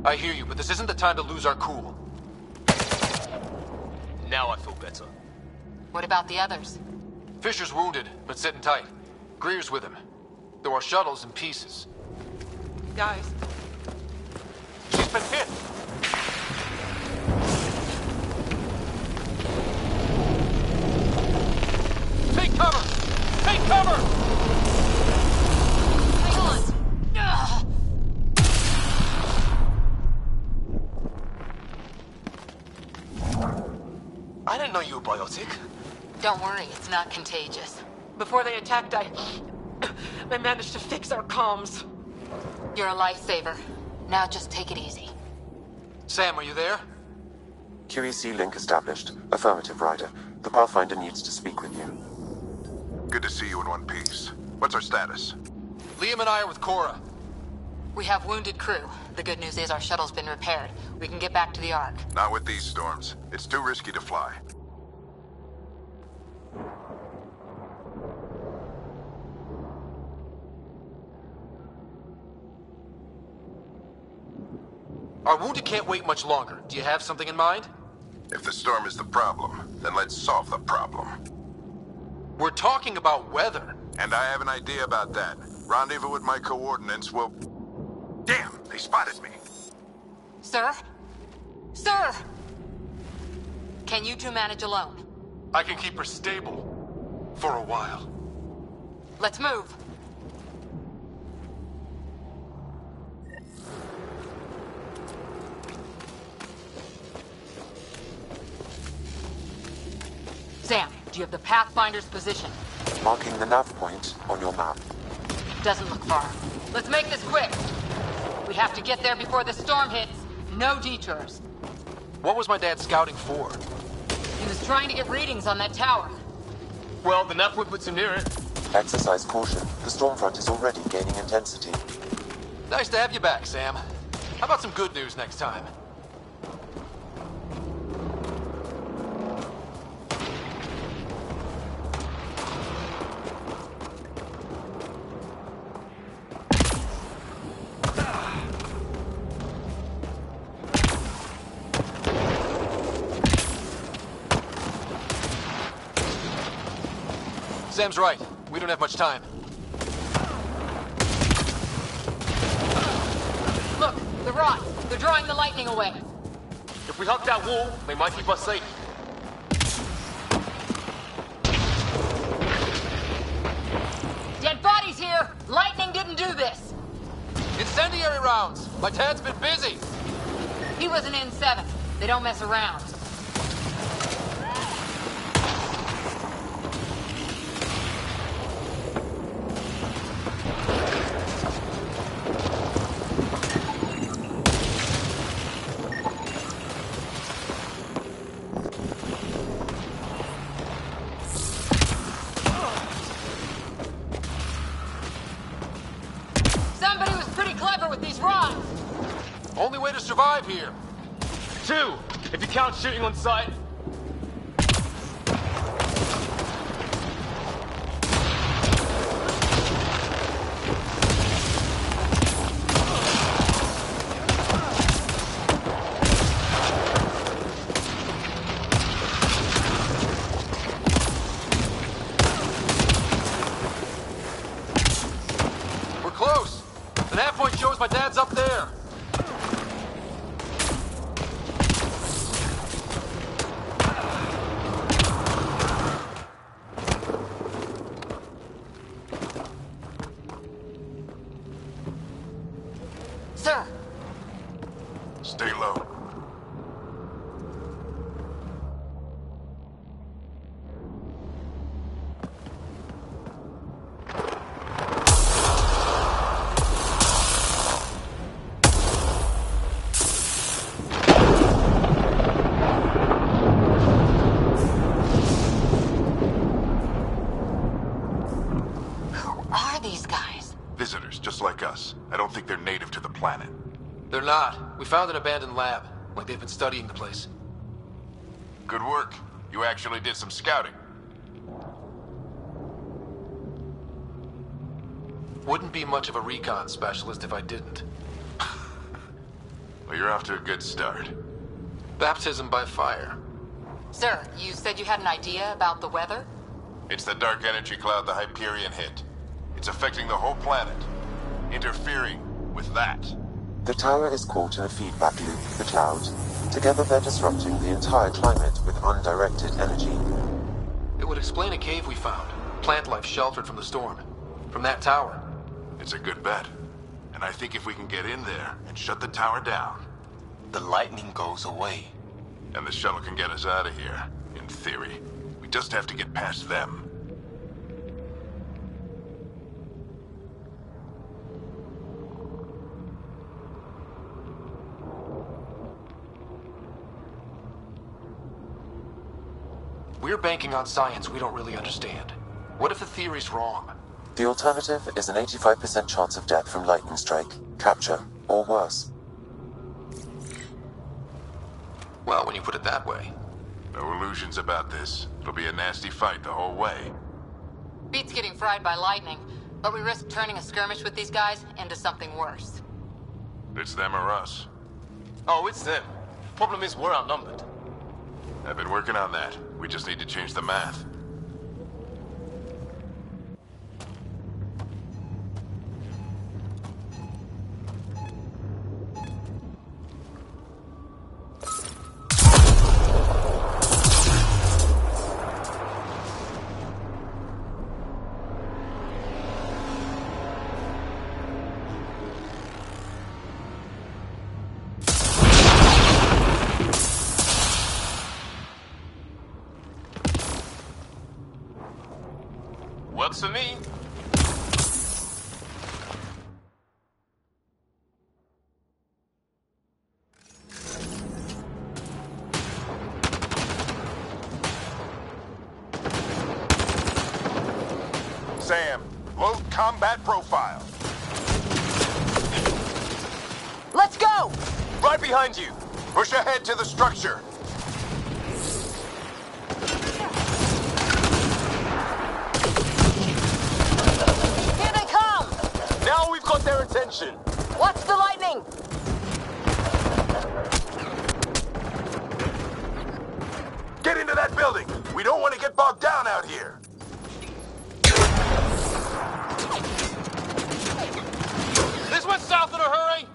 I hear you, but this isn't the time to lose our cool. Now I feel better. What about the others? Fisher's wounded, but sitting tight. Greer's with him. There are shuttles in pieces. Guys, She's been hit! Take cover! Take cover! Hang on! Ugh. I didn't know you were biotic. Don't worry, it's not contagious. before they attacked, I managed to fix our comms. You're a lifesaver. Now just take it easy. Sam, are you there? QEC link established. Affirmative, Ryder. The Pathfinder needs to speak with you. Good to see you in one piece. What's our status? Liam and I are with Cora. We have wounded crew. The good news is our shuttle's been repaired. We can get back to the Ark. Not with these storms. It's too risky to fly. Our wounded can't wait much longer. Do you have something in mind? If the storm is the problem, then let's solve the problem. We're talking about weather. And I have an idea about that. Rendezvous with my coordinates will... Damn, they spotted me. Sir? Sir! Can you two manage alone? I can keep her stable. For a while. Let's move. Sam, do you have the Pathfinder's position? Marking the nav point on your map. Doesn't look far. Let's make this quick. We have to get there before the storm hits. No detours. What was my dad scouting for? He was trying to get readings on that tower. Well, the nav puts him near it. Exercise caution. The storm front is already gaining intensity. Nice to have you back, Sam. How about some good news next time? Sam's right. We don't have much time. Look, the rods. They're drawing the lightning away. If we hug that wall, they might keep us safe. Dead bodies here! Lightning didn't do this! Incendiary rounds! My dad's been busy! He was an N7. They don't mess around. Somebody was pretty clever with these rods! Only way to survive here. 2, if you count shooting on sight. We're close. The nav point shows my dad's up there. Sir, Stay low. who are these guys? Visitors, just like us. I don't think they're native to the planet. They're not. We found an abandoned lab. Like they've been studying the place. Good work. You actually did some scouting. Wouldn't be much of a recon specialist if I didn't. Well, you're off to a good start. Baptism by fire. Sir, you said you had an idea about the weather? It's the dark energy cloud the Hyperion hit. It's affecting the whole planet. Interfering with that. The tower is caught in a feedback loop with the cloud. Together they're disrupting the entire climate with undirected energy. It would explain a cave we found. Plant life sheltered from the storm. From that tower. It's a good bet. And I think if we can get in there and shut the tower down, The lightning goes away. and the shuttle can get us out of here, in theory. We just have to get past them. We're banking on science we don't really understand. What if the theory's wrong? The alternative is an 85% chance of death from lightning strike, capture, or worse. Well, when you put it that way. No illusions about this. It'll be a nasty fight the whole way. Beats getting fried by lightning, but we risk turning a skirmish with these guys into something worse. It's them or us. Oh, it's them. Problem is, we're outnumbered. I've been working on that. We just need to change the math. Works for me. Sam, load combat profile. Let's go! Right behind you. Push ahead to the structure. Here they come! Now we've got their attention. Watch the lightning! Get into that building. We don't want to get bogged down out here. This went south in a hurry.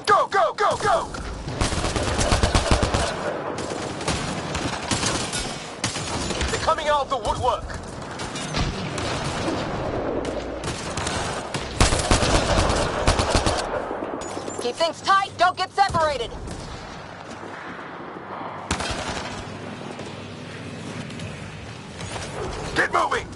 Go, go, go, go! They're coming out of the woodwork. Keep things tight, don't get separated! Get moving!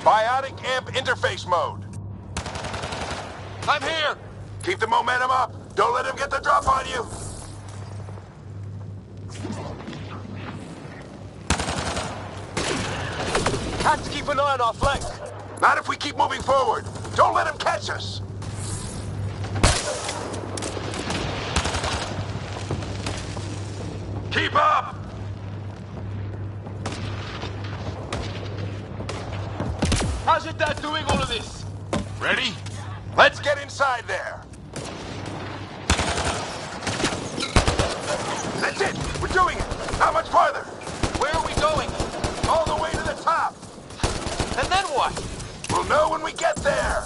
Biotic amp interface mode. I'm here. Keep the momentum up. Don't let him get the drop on you. Have to keep an eye on our flank. Not if we keep moving forward. Don't let him catch us. Keep up! How's your dad doing all of this? Ready? Let's get inside there. That's it! We're doing it! How much farther? Where are we going? All the way to the top! And then what? We'll know when we get there!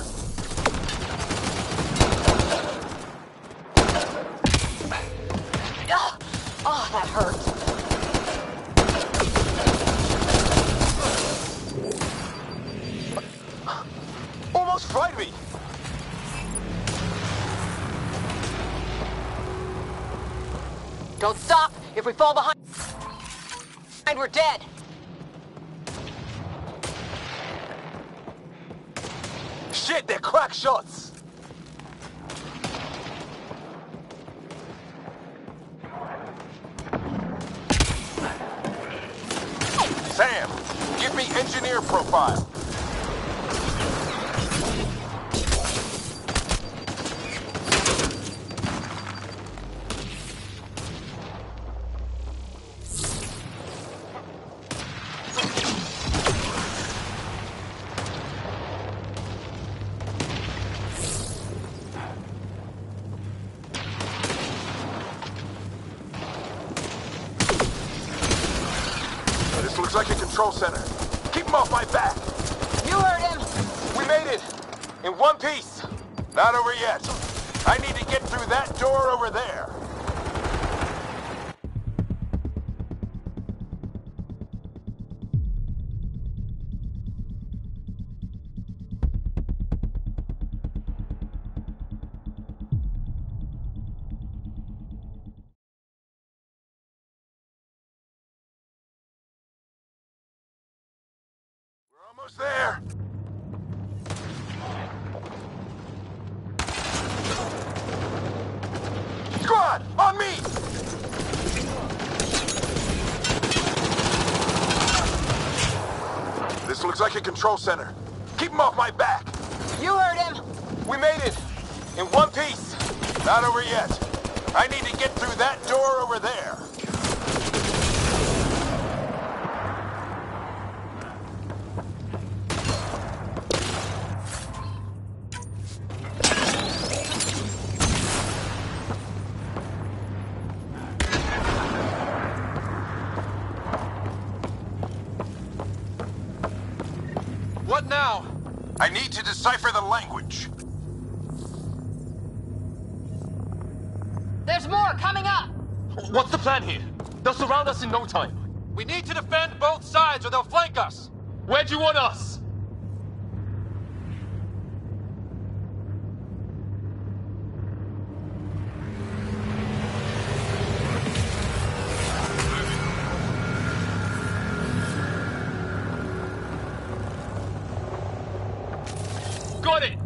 Oh, that hurt. Almost fried me. Don't stop. If we fall behind, we're dead. Shit, they're crack shots. Sam, give me engineer profile. This looks like a control center. Keep him off my back. You heard him. We made it. In one piece. Not over yet. I need to get through that door over there. We're almost there. Squad, on me! This looks like a control center. Keep him off my back. You heard him. We made it. In one piece. Not over yet. I need to get through that door over there. What now? I need to decipher the language. There's more coming up! What's the plan here? They'll surround us in no time. We need to defend both sides or they'll flank us. Where'd you want us? Got it!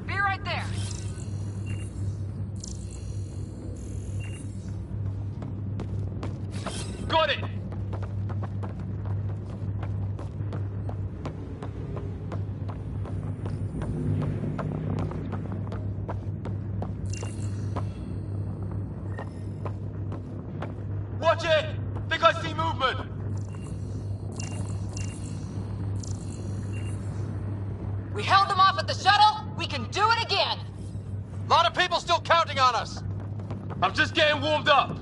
Be right there! Got it! Watch it! Think I see movement! We held them off at the shuttle. We can do it again. Lot of people still counting on us. I'm just getting warmed up.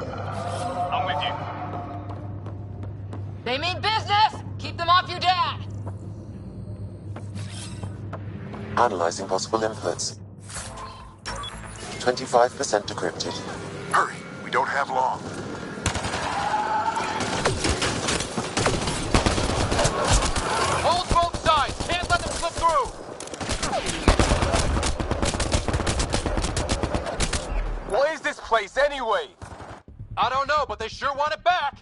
I'm with you. They mean business. Keep them off your dad. Analyzing possible inputs. 25% decrypted. Hurry, we don't have long. Hold both sides. Can't let them slip through. What is this place anyway? I don't know, but they sure want it back.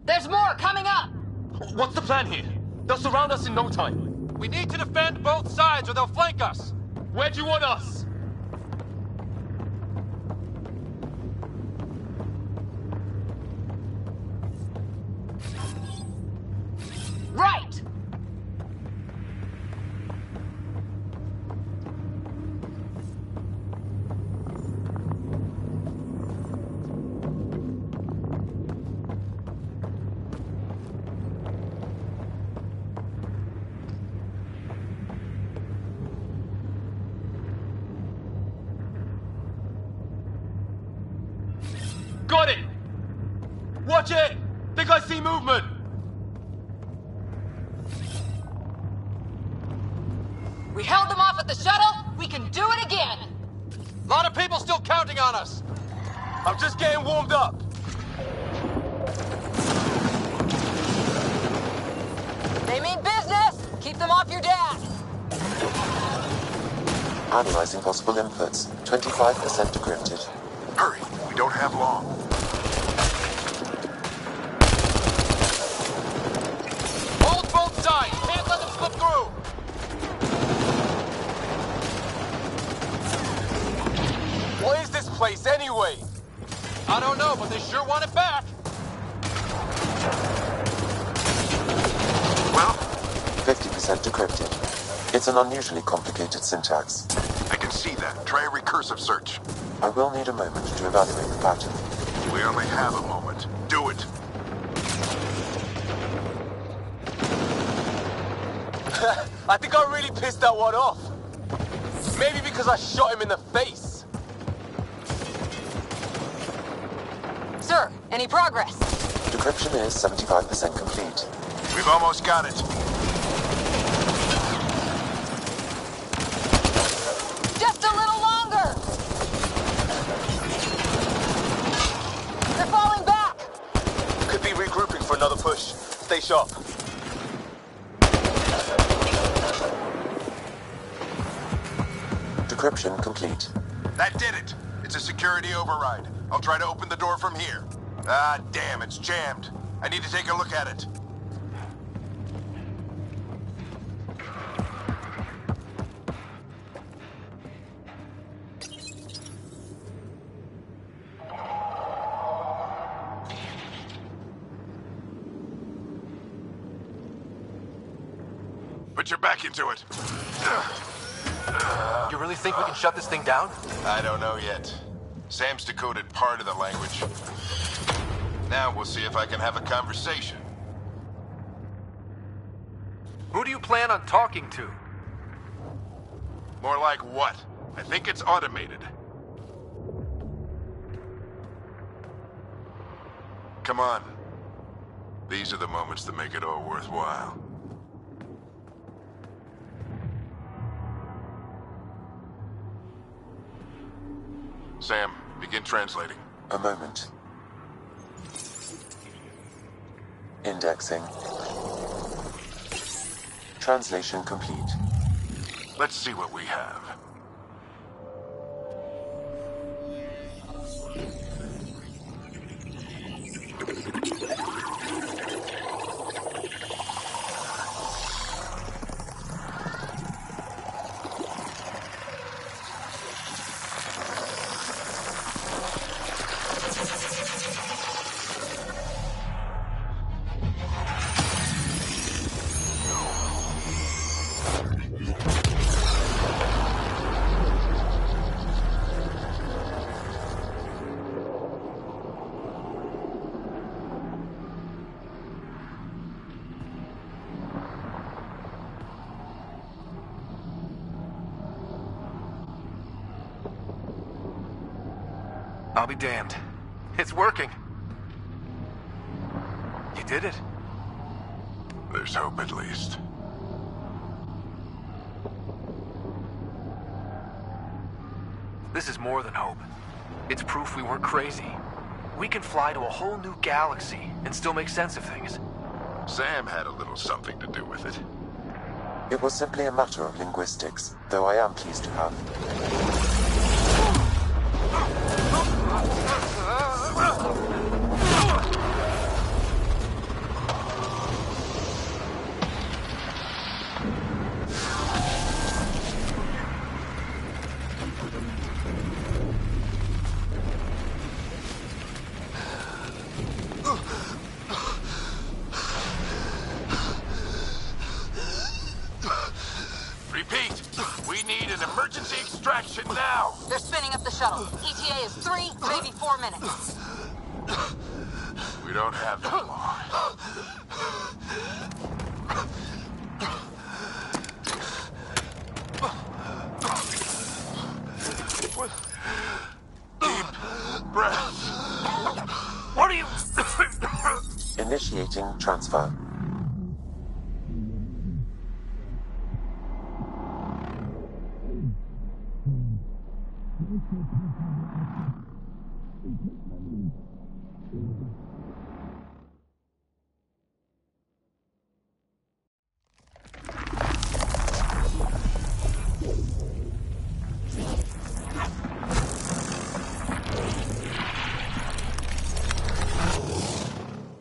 There's more coming up! What's the plan here? They'll surround us in no time. We need to defend both sides or they'll flank us. Where do you want us? Right! Got it! Watch it! Think I see movement! We held them off at the shuttle, we can do it again! A lot of people still counting on us. I'm just getting warmed up. They mean business! Keep them off your dad! Analyzing possible inputs. 25% decrypted. Hurry, we don't have long. Hold both sides. Can't let them slip through. What is this place anyway? I don't know, but they sure want it back. Well, 50% decrypted. It's an unusually complicated syntax. I can see that. Try a recursive search. I will need a moment to evaluate the pattern. We only have a moment. Do it. I think I really pissed that one off. Maybe because I shot him in the face. Sir, any progress? Decryption is 75% complete. We've almost got it. Just a little longer! They're falling back! Could be regrouping for another push. Stay sharp. Decryption complete. That did it. It's a security override. I'll try to open the door from here. Ah, damn, it's jammed. I need to take a look at it. Put your back into it. You really think we can shut this thing down? I don't know yet. Sam's decoded part of the language. Now we'll see if I can have a conversation. Who do you plan on talking to? More like what? I think it's automated. Come on. These are the moments that make it all worthwhile. Sam, begin translating. A moment. Indexing. Translation complete. Let's see what we have. I'll be damned. It's working. You did it. There's hope at least. This is more than hope. It's proof we weren't crazy. We can fly to a whole new galaxy and still make sense of things. Sam had a little something to do with it. It was simply a matter of linguistics, though I am pleased to have. They're spinning up the shuttle. ETA is 3, maybe 4 minutes. We don't have that long. Deep breath. What are you... Initiating transfer.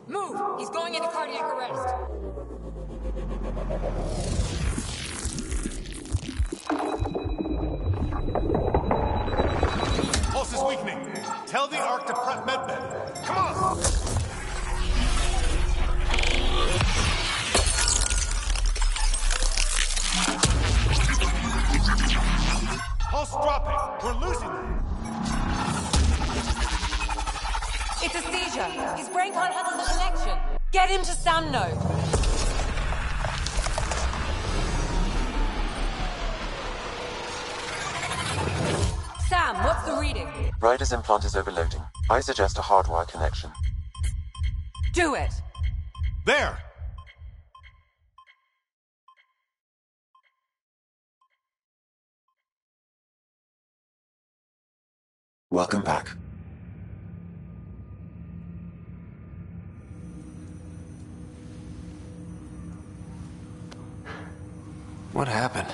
Move! He's going into cardiac arrest. Pulse is weakening. Tell the Ark to prep medbed. Come on! Pulse dropping. We're losing them. It's a seizure. His brain can't handle the connection. Get him to Sam node. Sam, what's the reading? Ryder's implant is overloading. I suggest a hardwire connection. Do it. There! Welcome back. What happened?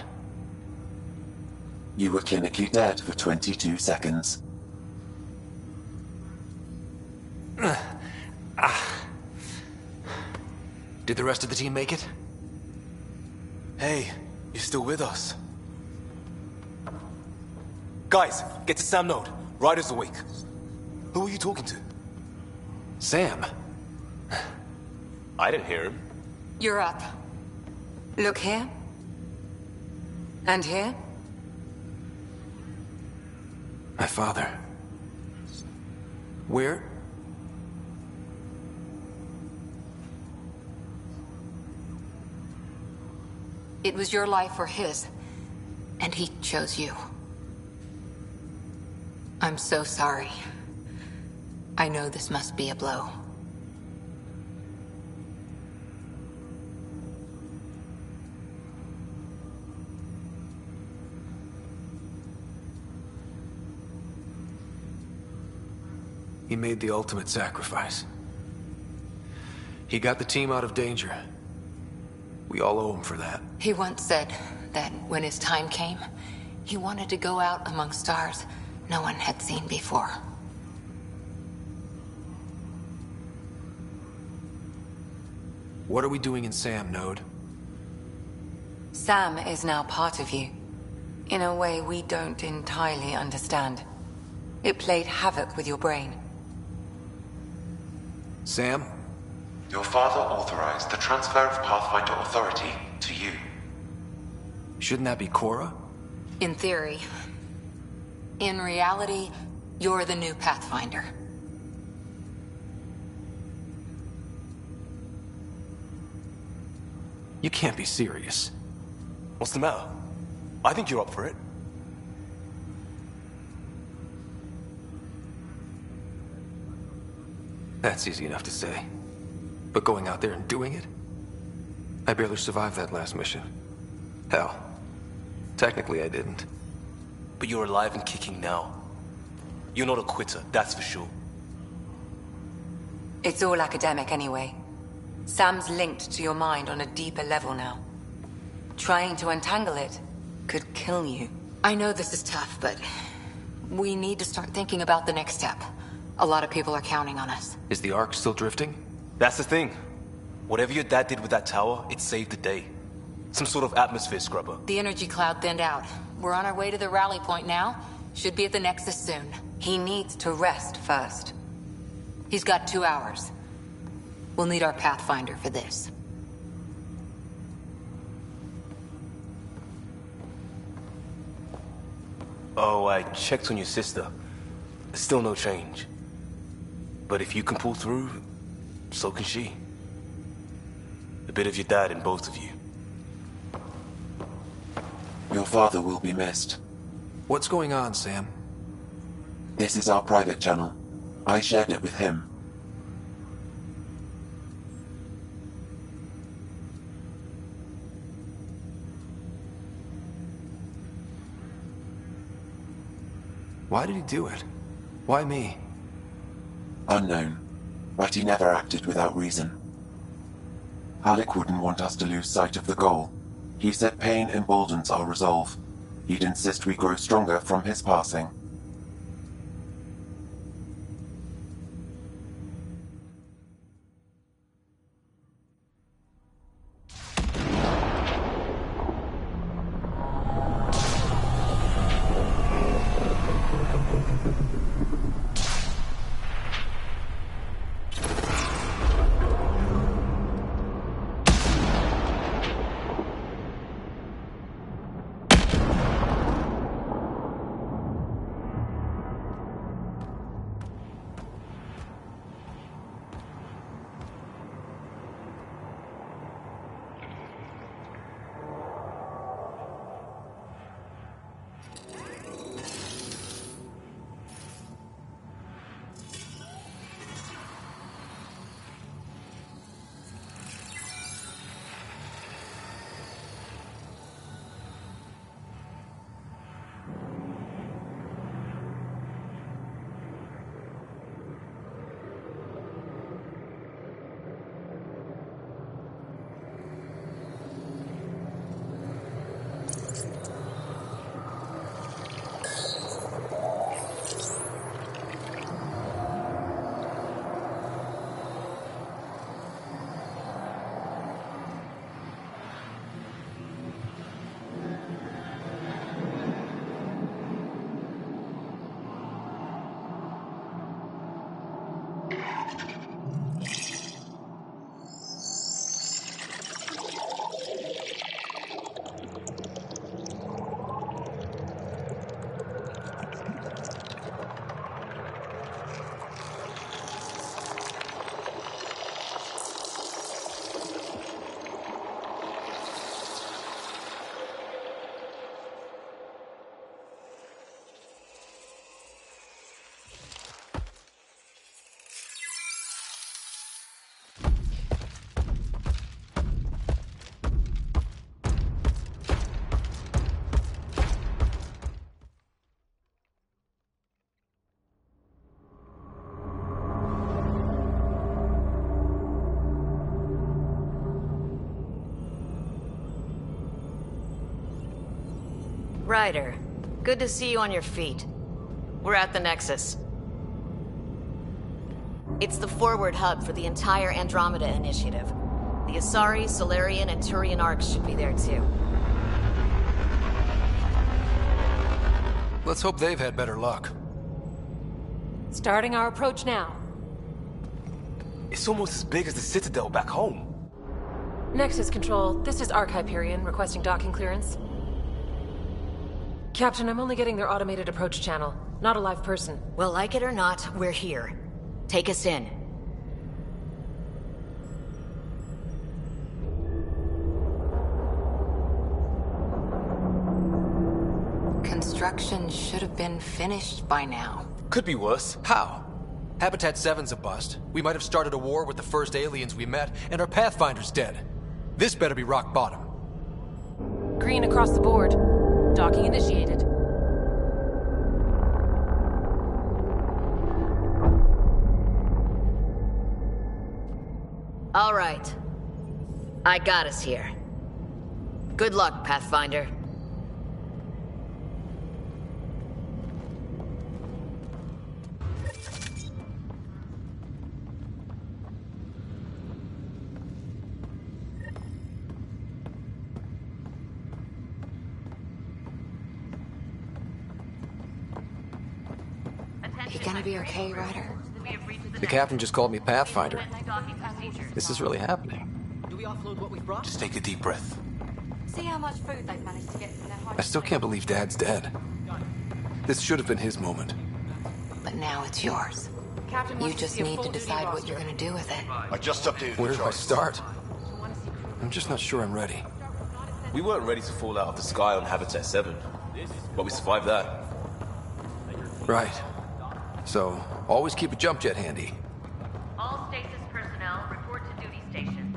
You were clinically dead for 22 seconds. Did the rest of the team make it? Hey, you're still with us. Guys, get to Sam node. Ryder's awake. Who are you talking to? Sam. I didn't hear him. You're up. Look here. And here. My father. Where? It was your life or his, and he chose you. I'm so sorry. I know this must be a blow. He made the ultimate sacrifice. He got the team out of danger. We all owe him for that. He once said that when his time came, he wanted to go out among stars no one had seen before. What are we doing in Sam node? Sam is now part of you, in a way we don't entirely understand. It played havoc with your brain. Sam? Your father authorized the transfer of Pathfinder authority to you. Shouldn't that be Cora? In theory. In reality, you're the new Pathfinder. You can't be serious. What's the matter? I think you're up for it. That's easy enough to say. But going out there and doing it? I barely survived that last mission. Hell, technically I didn't. But you're alive and kicking now. You're not a quitter, that's for sure. It's all academic anyway. Sam's linked to your mind on a deeper level now. Trying to untangle it could kill you. I know this is tough, but we need to start thinking about the next step. A lot of people are counting on us. Is the Ark still drifting? That's the thing. Whatever your dad did with that tower, it saved the day. Some sort of atmosphere scrubber. The energy cloud thinned out. We're on our way to the rally point now. Should be at the Nexus soon. He needs to rest first. He's got 2 hours. We'll need our Pathfinder for this. Oh, I checked on your sister. Still no change. But if you can pull through, so can she. A bit of your dad in both of you. Your father will be missed. What's going on, Sam? This is our private channel. I shared it with him. Why did he do it? Why me? Unknown, but he never acted without reason. Alec wouldn't want us to lose sight of the goal. He said pain emboldens our resolve. He'd insist we grow stronger from his passing. Ryder, good to see you on your feet. We're at the Nexus. It's the forward hub for the entire Andromeda initiative. The Asari, Solarian, and Turian arcs should be there too. Let's hope they've had better luck. Starting our approach now. It's almost as big as the Citadel back home. Nexus Control, this is Arc Hyperion requesting docking clearance. Captain, I'm only getting their automated approach channel, not a live person. Well, like it or not, we're here. Take us in. Construction should have been finished by now. Could be worse. How? Habitat 7's a bust. We might have started a war with the first aliens we met, and our Pathfinder's dead. This better be rock bottom. Green across the board. Docking initiated. All right. I got us here. Good luck, Pathfinder. You gonna be okay, Ryder? The captain just called me Pathfinder. This is really happening. Just take a deep breath. See how much food they've managed to get from their high. I still can't believe Dad's dead. This should have been his moment. But now it's yours. Captain You wants just see a need to full-duty decide what roster. you're gonna do with it. I just updated Where the do I charts. start? I'm just not sure I'm ready. We weren't ready to fall out of the sky on Habitat 7, but we survived that. Right. So, always keep a jump jet handy. All stasis personnel report to duty stations.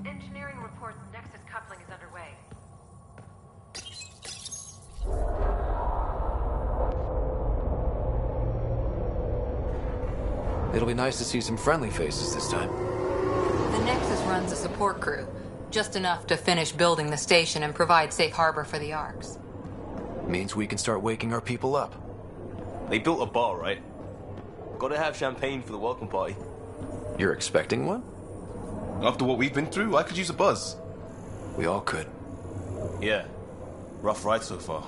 Engineering reports Nexus coupling is underway. It'll be nice to see some friendly faces this time. The Nexus runs a support crew, just enough to finish building the station and provide safe harbor for the Arks. Means we can start waking our people up. They built a bar, right? Gotta have champagne for the welcome party. You're expecting one? After what we've been through, I could use a buzz. We all could. Yeah. Rough ride so far.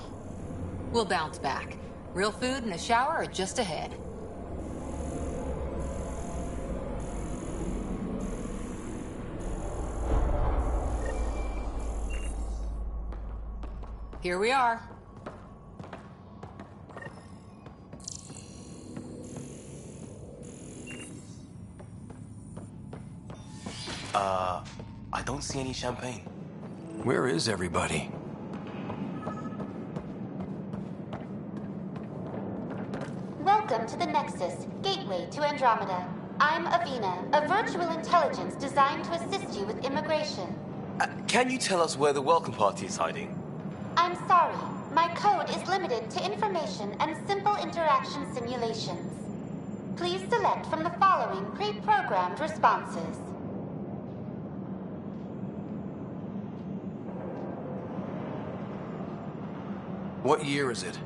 We'll bounce back. Real food and a shower are just ahead. Here we are. I don't see any champagne. Where is everybody? Welcome to the Nexus, gateway to Andromeda. I'm Avina, a virtual intelligence designed to assist you with immigration. Can you tell us where the welcome party is hiding? I'm sorry, my code is limited to information and simple interaction simulations. Please select from the following pre-programmed responses. What year is it?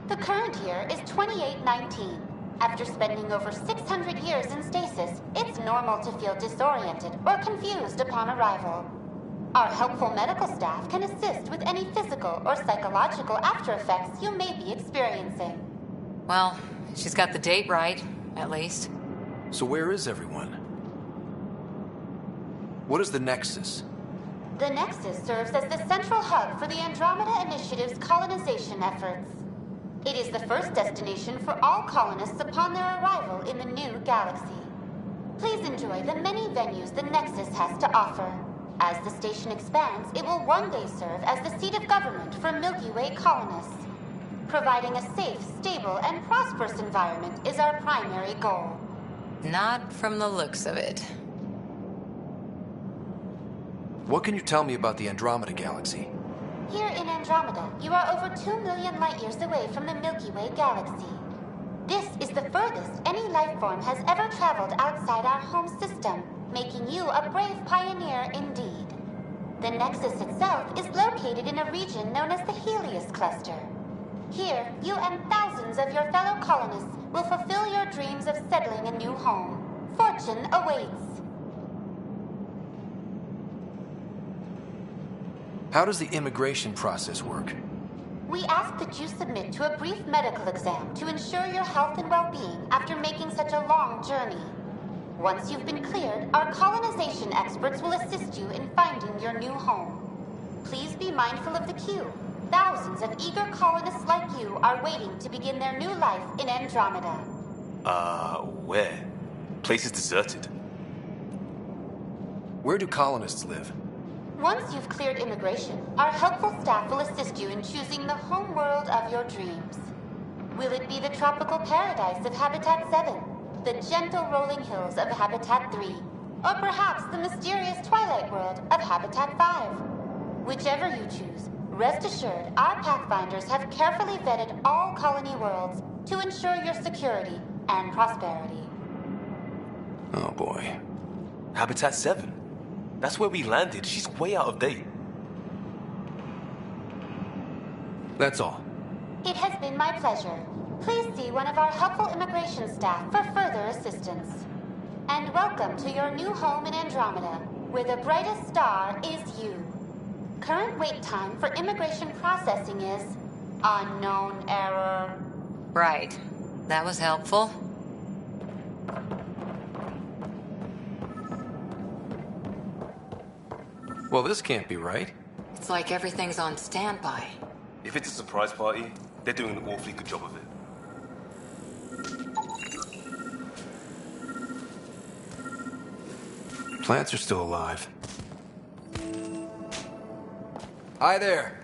The current year is 2819. After spending over 600 years in stasis, it's normal to feel disoriented or confused upon arrival. Our helpful medical staff can assist with any physical or psychological after effects you may be experiencing. Well, she's got the date right, at least. So where is everyone? What is the Nexus? The Nexus serves as the central hub for the Andromeda Initiative's colonization efforts. It is the first destination for all colonists upon their arrival in the new galaxy. Please enjoy the many venues the Nexus has to offer. As the station expands, it will one day serve as the seat of government for Milky Way colonists. Providing a safe, stable, and prosperous environment is our primary goal. Not from the looks of it. What can you tell me about the Andromeda galaxy? Here in Andromeda, you are over 2 million light years away from the Milky Way galaxy. This is the furthest any life form has ever traveled outside our home system, making you a brave pioneer indeed. The Nexus itself is located in a region known as the Helios Cluster. Here, you and thousands of your fellow colonists will fulfill your dreams of settling a new home. Fortune awaits. How does the immigration process work? We ask that you submit to a brief medical exam to ensure your health and well-being after making such a long journey. Once you've been cleared, our colonization experts will assist you in finding your new home. Please be mindful of the queue. Thousands of eager colonists like you are waiting to begin their new life in Andromeda. Where? Place is deserted. Where do colonists live? Once you've cleared immigration, our helpful staff will assist you in choosing the home world of your dreams. Will it be the tropical paradise of Habitat 7, the gentle rolling hills of Habitat 3, or perhaps the mysterious twilight world of Habitat 5? Whichever you choose, rest assured our Pathfinders have carefully vetted all colony worlds to ensure your security and prosperity. Oh boy. Habitat 7. That's where we landed. She's way out of date. That's all. It has been my pleasure. Please see one of our helpful immigration staff for further assistance. And welcome to your new home in Andromeda, where the brightest star is you. Current wait time for immigration processing is unknown error. Right. That was helpful. Well, this can't be right. It's like everything's on standby. If it's a surprise party, they're doing an awfully good job of it. Plants are still alive. Hi there.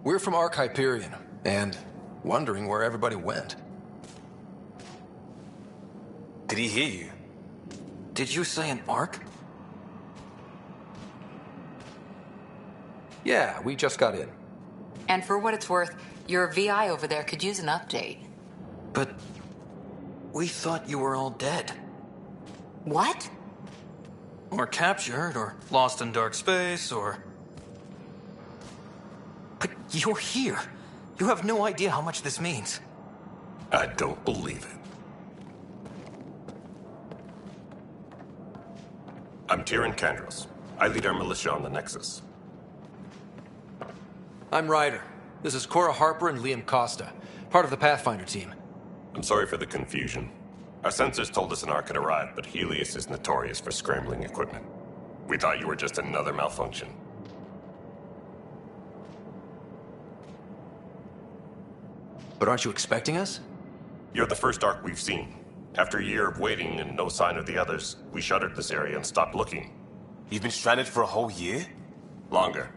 We're from Ark Hyperion, and wondering where everybody went. Did he hear you? Did you say an Ark? Yeah, we just got in. And for what it's worth, your VI over there could use an update. But we thought you were all dead. What? Or captured, or lost in dark space, or... But you're here. You have no idea how much this means. I don't believe it. I'm Tyrion Kandros. I lead our militia on the Nexus. I'm Ryder. This is Cora Harper and Liam Costa, part of the Pathfinder team. I'm sorry for the confusion. Our sensors told us an Ark had arrived, but Helios is notorious for scrambling equipment. We thought you were just another malfunction. But aren't you expecting us? You're the first Ark we've seen. After a year of waiting and no sign of the others, we shuttered this area and stopped looking. You've been stranded for a whole year? Longer.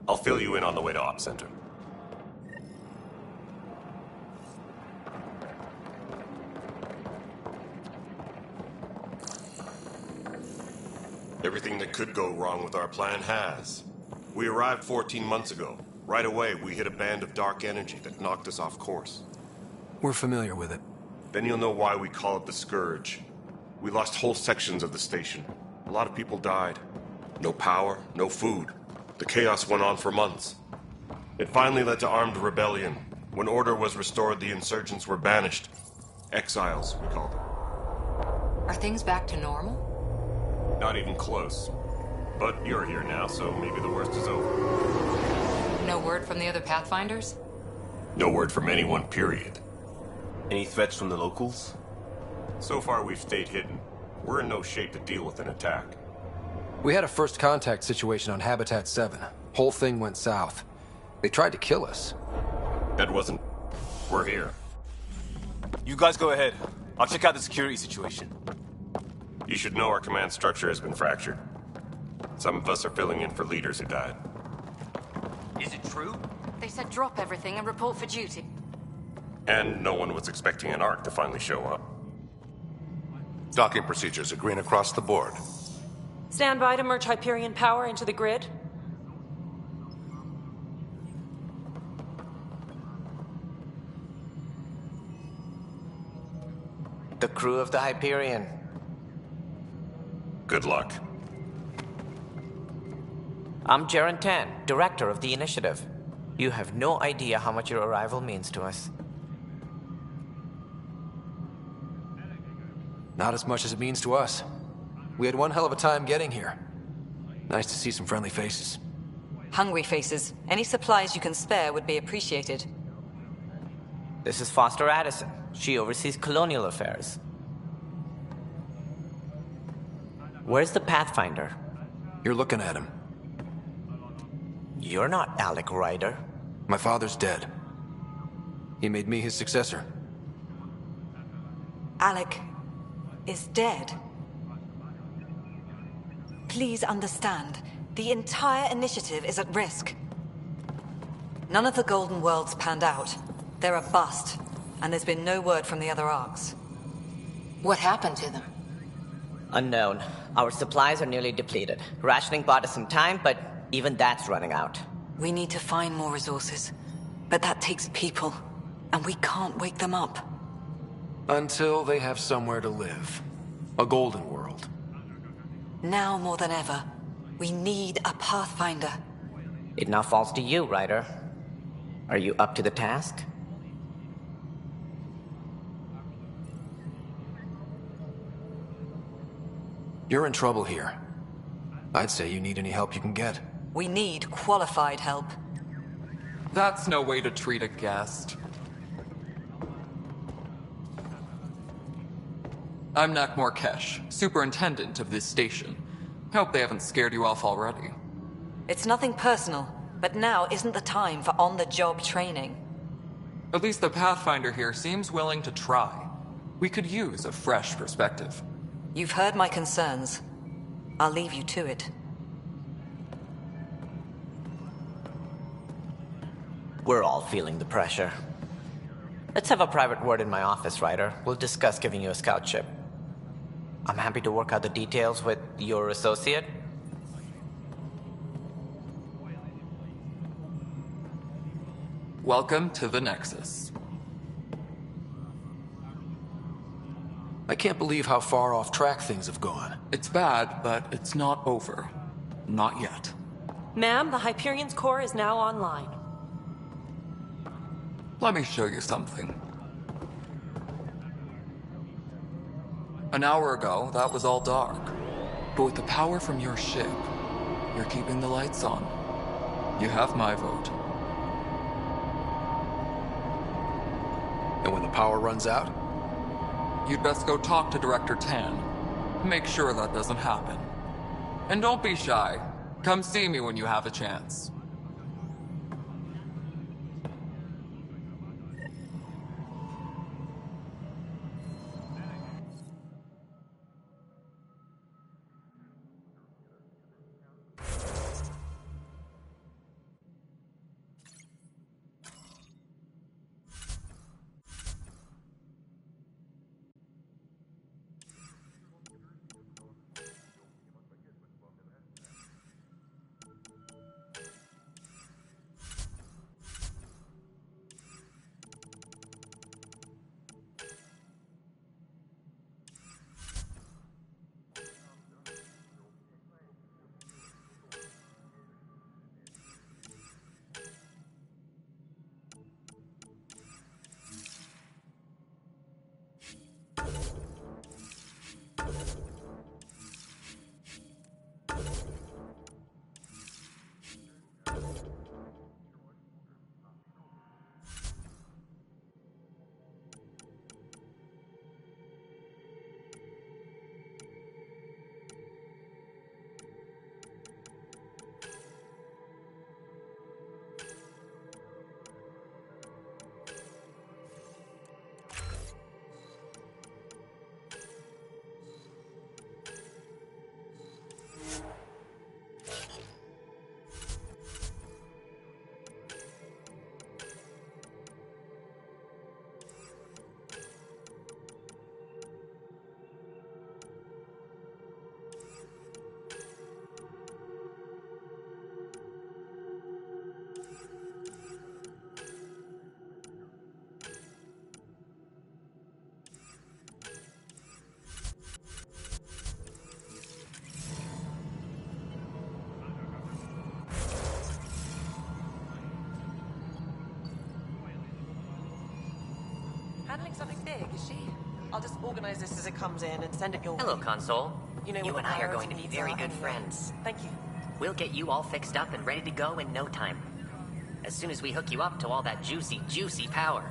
I'll fill you in on the way to Op Center. Everything that could go wrong with our plan has. We arrived 14 months ago. Right away, we hit a band of dark energy that knocked us off course. We're familiar with it. Then you'll know why we call it the Scourge. We lost whole sections of the station. A lot of people died. No power, no food. The chaos went on for months. It finally led to armed rebellion. When order was restored, the insurgents were banished. Exiles, we called them. Are things back to normal? Not even close. But you're here now, so maybe the worst is over. No word from the other Pathfinders? No word from anyone, period. Any threats from the locals? So far, we've stayed hidden. We're in no shape to deal with an attack. We had a first contact situation on Habitat 7. Whole thing went south. They tried to kill us. That wasn't... We're here. You guys go ahead. I'll check out the security situation. You should know our command structure has been fractured. Some of us are filling in for leaders who died. Is it true? They said drop everything and report for duty. And no one was expecting an Ark to finally show up. Docking procedures are green across the board. Stand by to merge Hyperion power into the grid. The crew of the Hyperion. Good luck. I'm Jaren Tan, director of the initiative. You have no idea how much your arrival means to us. Not as much as it means to us. We had one hell of a time getting here. Nice to see some friendly faces. Hungry faces. Any supplies you can spare would be appreciated. This is Foster Addison. She oversees colonial affairs. Where's the Pathfinder? You're looking at him. You're not Alec Ryder. My father's dead. He made me his successor. Alec is dead. Please understand, the entire initiative is at risk. None of the Golden Worlds panned out. They're a bust, and there's been no word from the other Arks. What happened to them? Unknown. Our supplies are nearly depleted. Rationing bought us some time, but even that's running out. We need to find more resources, but that takes people, and we can't wake them up. Until they have somewhere to live. A golden world. Now more than ever, we need a Pathfinder. It now falls to you, Ryder. Are you up to the task? You're in trouble here. I'd say you need any help you can get. We need qualified help. That's no way to treat a guest. I'm Nak Morkesh, superintendent of this station. Hope they haven't scared you off already. It's nothing personal, but now isn't the time for on-the-job training. At least the Pathfinder here seems willing to try. We could use a fresh perspective. You've heard my concerns. I'll leave you to it. We're all feeling the pressure. Let's have a private word in my office, Ryder. We'll discuss giving you a scout ship. I'm happy to work out the details with your associate. Welcome to the Nexus. I can't believe how far off track things have gone. It's bad, but it's not over. Not yet. Ma'am, the Hyperion's core is now online. Let me show you something. An hour ago, that was all dark. But with the power from your ship, you're keeping the lights on. You have my vote. And when the power runs out? You'd best go talk to Director Tan. Make sure that doesn't happen. And don't be shy. Come see me when you have a chance. Handling something big, is she? I'll just organize this as it comes in and send it your Hello, way. Console. You know You what and I are priority going to be needs very are good anyway. friends. Thank you. We'll get you all fixed up and ready to go in no time. As soon as we hook you up to all that juicy, juicy power.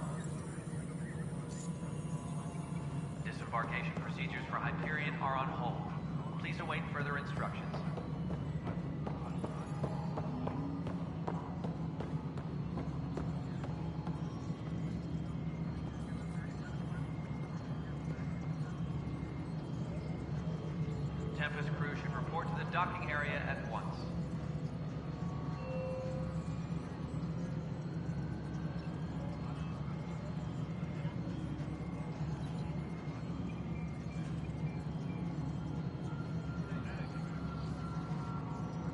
Disembarkation procedures for Hyperion are on hold. Please await further instructions. Tempest crew should report to the docking area at once.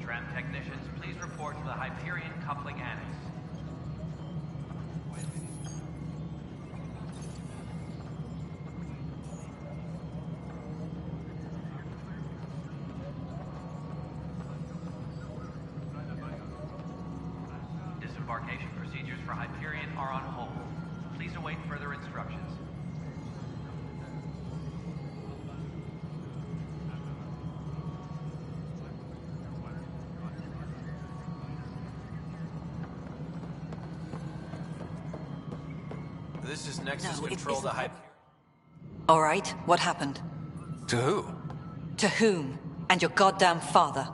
Tram technicians, please report to the Hyperion coupling annex. Disembarkation procedures for Hyperion are on hold. Please await further instructions. This is Nexus No, it Control to isn't. Hyperion. All right, what happened? To who? To whom? And your goddamn father.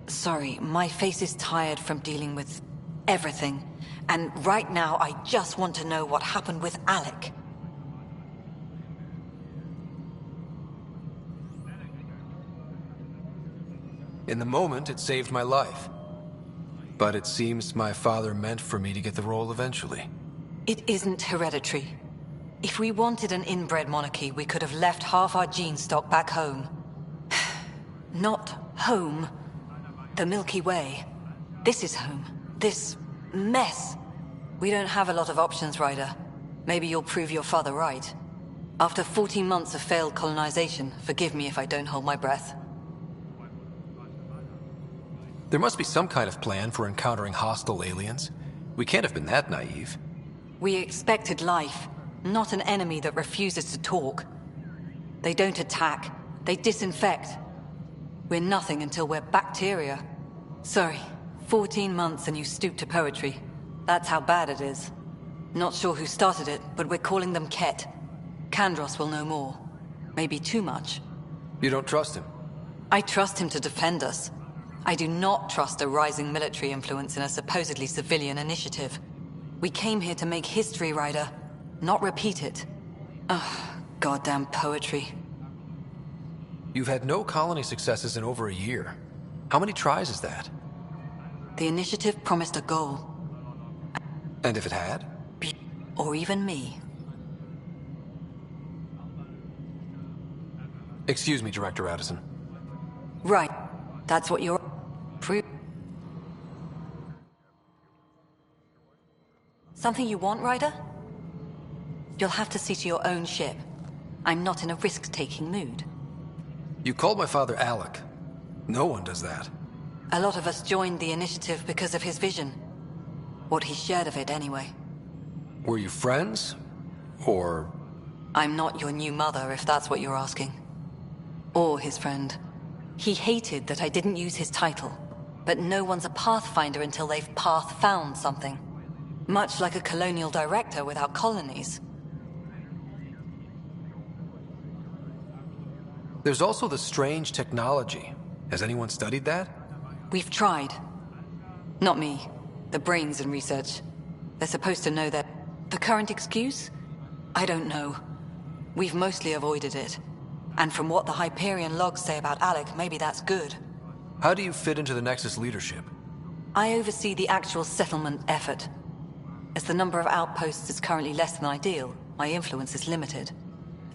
Sorry, my face is tired from dealing with everything. And right now, I just want to know what happened with Alec. In the moment, it saved my life. But it seems my father meant for me to get the role eventually. It isn't hereditary. If we wanted an inbred monarchy, we could have left half our gene stock back home. Not home. The Milky Way. This is home. This mess. We don't have a lot of options, Ryder. Maybe you'll prove your father right. After 14 months of failed colonization, forgive me if I don't hold my breath. There must be some kind of plan for encountering hostile aliens. We can't have been that naive. We expected life, not an enemy that refuses to talk. They don't attack, they disinfect. We're nothing until we're bacteria. Sorry, 14 months and you stoop to poetry. That's how bad it is. Not sure who started it, but we're calling them Ket. Kandros will know more. Maybe too much. You don't trust him? I trust him to defend us. I do not trust a rising military influence in a supposedly civilian initiative. We came here to make history, Ryder, not repeat it. Ugh, goddamn poetry. You've had no colony successes in over a year. How many tries is that? The initiative promised a goal. And if it had? Or even me. Excuse me, Director Addison. Right. That's what you're... Something you want, Ryder? You'll have to see to your own ship. I'm not in a risk-taking mood. You called my father Alec. No one does that. A lot of us joined the initiative because of his vision. What he shared of it, anyway. Were you friends? Or... I'm not your new mother, if that's what you're asking. Or his friend. He hated that I didn't use his title. But no one's a pathfinder until they've path-found something. Much like a colonial director without colonies. There's also the strange technology. Has anyone studied that? We've tried. Not me. The brains in research. They're supposed to know that. The current excuse? I don't know. We've mostly avoided it. And from what the Hyperion logs say about Alec, maybe that's good. How do you fit into the Nexus leadership? I oversee the actual settlement effort. As the number of outposts is currently less than ideal, my influence is limited.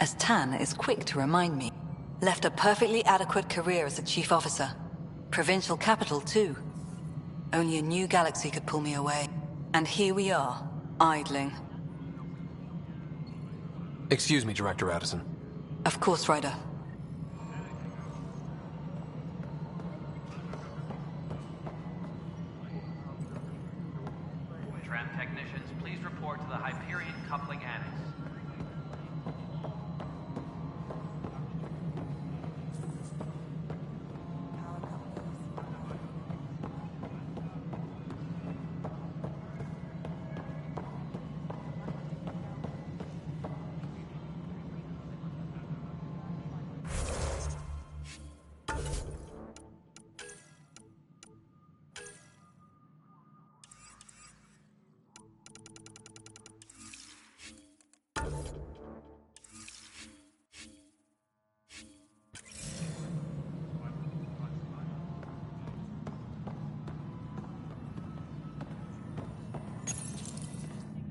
As Tan is quick to remind me, left a perfectly adequate career as a chief officer. Provincial capital, too. Only a new galaxy could pull me away. And here we are, idling. Excuse me, Director Addison. Of course, Ryder. Tram technicians, please report to the Hyperion Coupling Annex.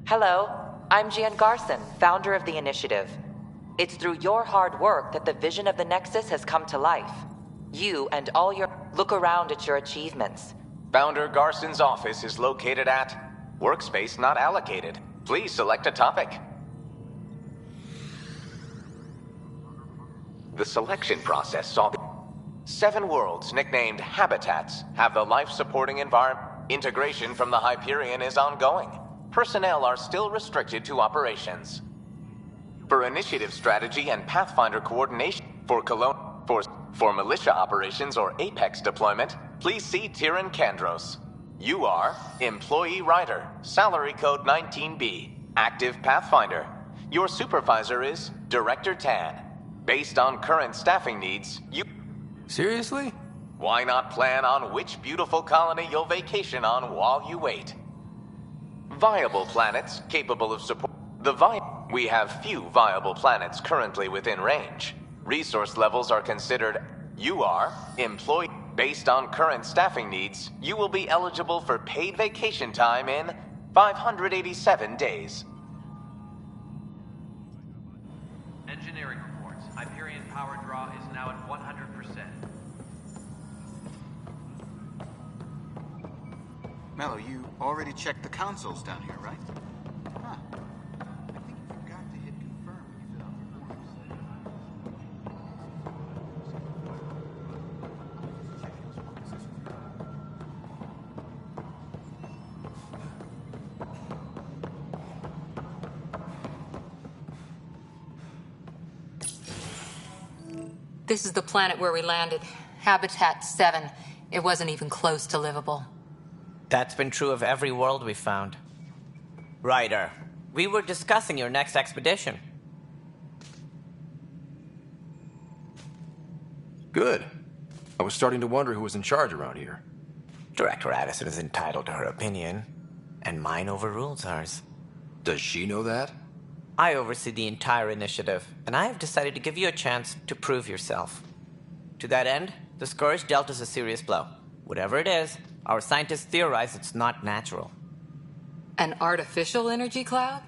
Hello, I'm Gian Garson, founder of the initiative. It's through your hard work that the vision of the Nexus has come to life. You and all your... Look around at your achievements. Founder Garson's office is located at... Workspace not allocated. Please select a topic. The selection process saw the... 7 worlds, nicknamed Habitats, have the life-supporting environment. Integration from the Hyperion is ongoing. Personnel are still restricted to operations. For initiative strategy and Pathfinder coordination for militia operations or Apex deployment, please see Tyran Kandros. You are Employee Rider, Salary Code 19B, Active Pathfinder. Your supervisor is Director Tan. Based on current staffing needs, you... Seriously? Why not plan on which beautiful colony you'll vacation on while you wait? Viable planets capable of support... We have few viable planets currently within range. Resource levels are considered... You are employed... Based on current staffing needs, you will be eligible for paid vacation time in 587 days. Engineering reports. Hyperion power draw is now at 100%. Mello, you already checked the consoles down here, right? Huh. I think you forgot to hit confirm when you fill out the forms. This is the planet where we landed. Habitat 7. It wasn't even close to livable. That's been true of every world we found. Ryder, we were discussing your next expedition. Good. I was starting to wonder who was in charge around here. Director Addison is entitled to her opinion, and mine overrules hers. Does she know that? I oversee the entire initiative, and I have decided to give you a chance to prove yourself. To that end, the Scourge dealt us a serious blow. Whatever it is, our scientists theorize it's not natural. An artificial energy cloud?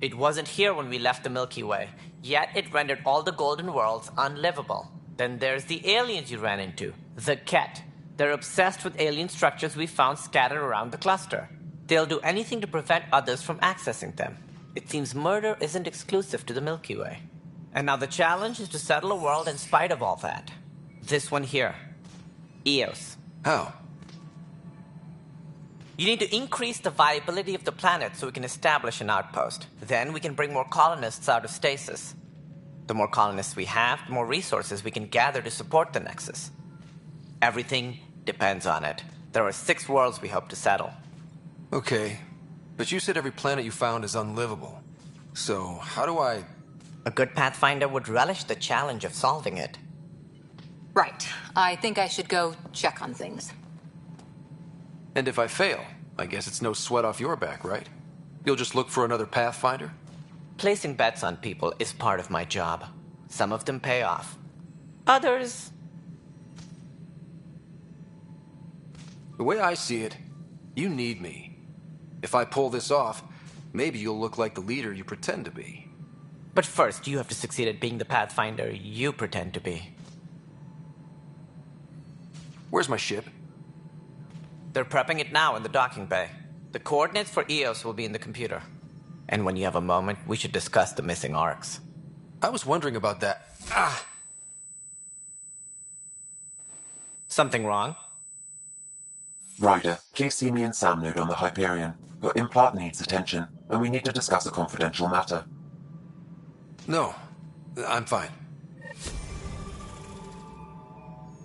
It wasn't here when we left the Milky Way, yet it rendered all the golden worlds unlivable. Then there's the aliens you ran into, the Ket. They're obsessed with alien structures we found scattered around the cluster. They'll do anything to prevent others from accessing them. It seems murder isn't exclusive to the Milky Way. And now the challenge is to settle a world in spite of all that. This one here. Eos. How? You need to increase the viability of the planet so we can establish an outpost. Then we can bring more colonists out of stasis. The more colonists we have, the more resources we can gather to support the Nexus. Everything depends on it. There are 6 worlds we hope to settle. Okay, but you said every planet you found is unlivable. So, how do I... A good Pathfinder would relish the challenge of solving it. Right. I think I should go check on things. And if I fail, I guess it's no sweat off your back, right? You'll just look for another Pathfinder? Placing bets on people is part of my job. Some of them pay off. Others... The way I see it, you need me. If I pull this off, maybe you'll look like the leader you pretend to be. But first, you have to succeed at being the Pathfinder you pretend to be. Where's my ship? They're prepping it now in the docking bay. The coordinates for Eos will be in the computer. And when you have a moment, we should discuss the missing arcs. I was wondering about that. Ah! Something wrong? Ryder, please see me and Sam node on the Hyperion. Your implant needs attention, and we need to discuss a confidential matter. No, I'm fine.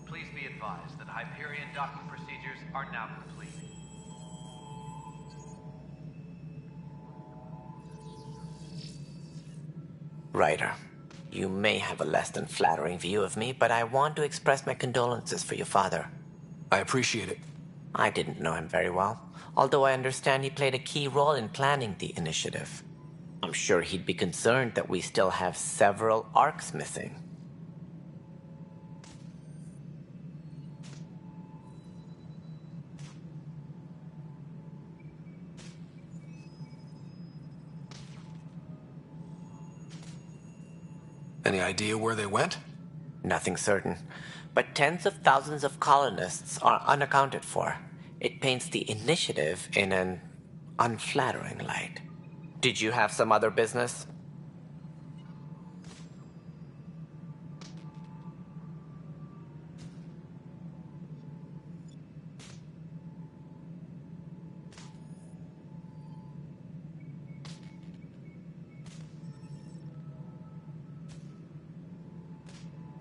Please be advised that Hyperion docking procedures are now complete. Ryder, you may have a less than flattering view of me, but I want to express my condolences for your father. I appreciate it. I didn't know him very well, although I understand he played a key role in planning the initiative. I'm sure he'd be concerned that we still have several arcs missing. Any idea where they went? Nothing certain, but tens of thousands of colonists are unaccounted for. It paints the initiative in an unflattering light. Did you have some other business?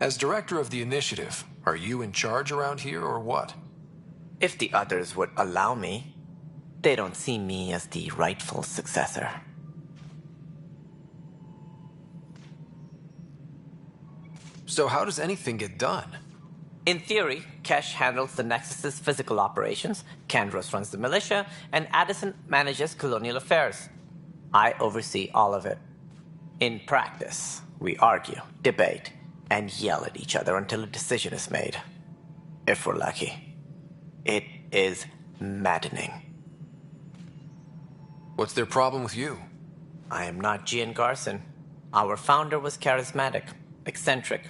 As director of the initiative, are you in charge around here or what? If the others would allow me. They don't see me as the rightful successor. So how does anything get done? In theory, Kesh handles the Nexus's physical operations, Kandros runs the militia, and Addison manages colonial affairs. I oversee all of it. In practice, we argue, debate, and yell at each other until a decision is made. If we're lucky. It is maddening. What's their problem with you? I am not Gian Garson. Our founder was charismatic, eccentric,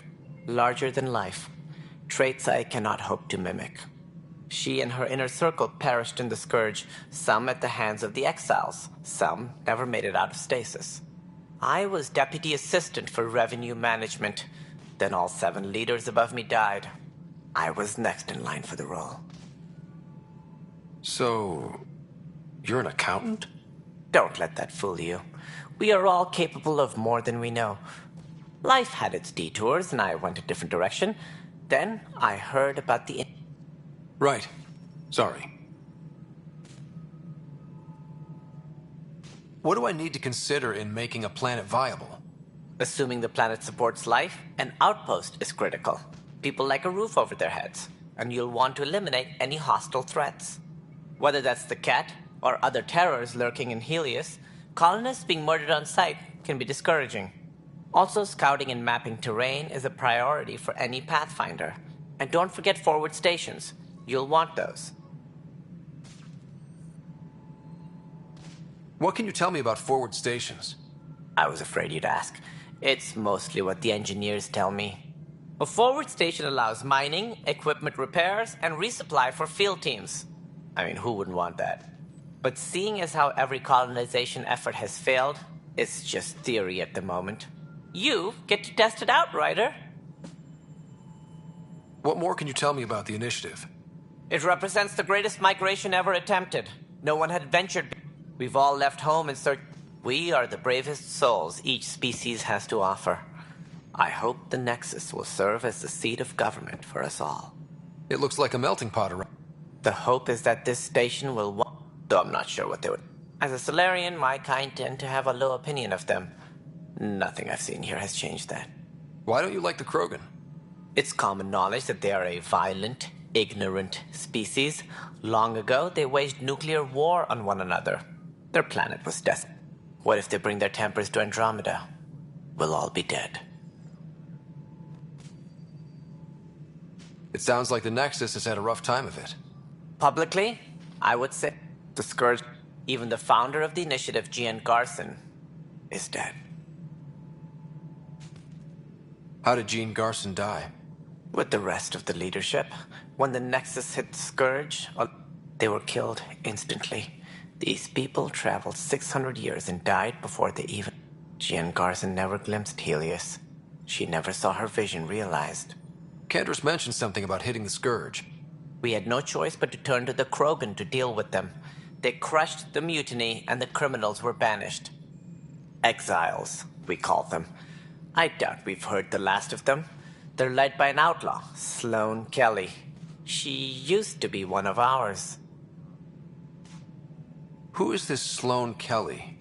larger than life. Traits I cannot hope to mimic. She and her inner circle perished in the Scourge, some at the hands of the Exiles, some never made it out of stasis. I was deputy assistant for revenue management. Then all 7 leaders above me died. I was next in line for the role. So, you're an accountant? Don't let that fool you. We are all capable of more than we know. Life had its detours, and I went a different direction. Then I heard about the... Right. Sorry. What do I need to consider in making a planet viable? Assuming the planet supports life, an outpost is critical. People like a roof over their heads, and you'll want to eliminate any hostile threats. Whether that's the Cat or other terrors lurking in Helios, colonists being murdered on sight can be discouraging. Also, scouting and mapping terrain is a priority for any Pathfinder. And don't forget forward stations. You'll want those. What can you tell me about forward stations? I was afraid you'd ask. It's mostly what the engineers tell me. A forward station allows mining, equipment repairs, and resupply for field teams. I mean, who wouldn't want that? But seeing as how every colonization effort has failed, it's just theory at the moment. You get to test it out, Ryder. What more can you tell me about the initiative? It represents the greatest migration ever attempted. No one had ventured. We've all left home in search. We are the bravest souls each species has to offer. I hope the Nexus will serve as the seat of government for us all. It looks like a melting pot around. The hope is that this station will... Though I'm not sure what they would... As a Solarian, my kind tend to have a low opinion of them. Nothing I've seen here has changed that. Why don't you like the Krogan? It's common knowledge that they are a violent, ignorant species. Long ago, they waged nuclear war on one another. Their planet was destined. What if they bring their tempers to Andromeda? We'll all be dead. It sounds like the Nexus has had a rough time of it. Publicly, I would say the Scourge, even the founder of the initiative, Gian Garson, is dead. How did Jean Garson die? With the rest of the leadership. When the Nexus hit the Scourge, they were killed instantly. These people traveled 600 years and died before they even... Jean Garson never glimpsed Helios. She never saw her vision realized. Kandros mentioned something about hitting the Scourge. We had no choice but to turn to the Krogan to deal with them. They crushed the mutiny and the criminals were banished. Exiles, we call them. I doubt we've heard the last of them. They're led by an outlaw, Sloane Kelly. She used to be one of ours. Who is this Sloane Kelly?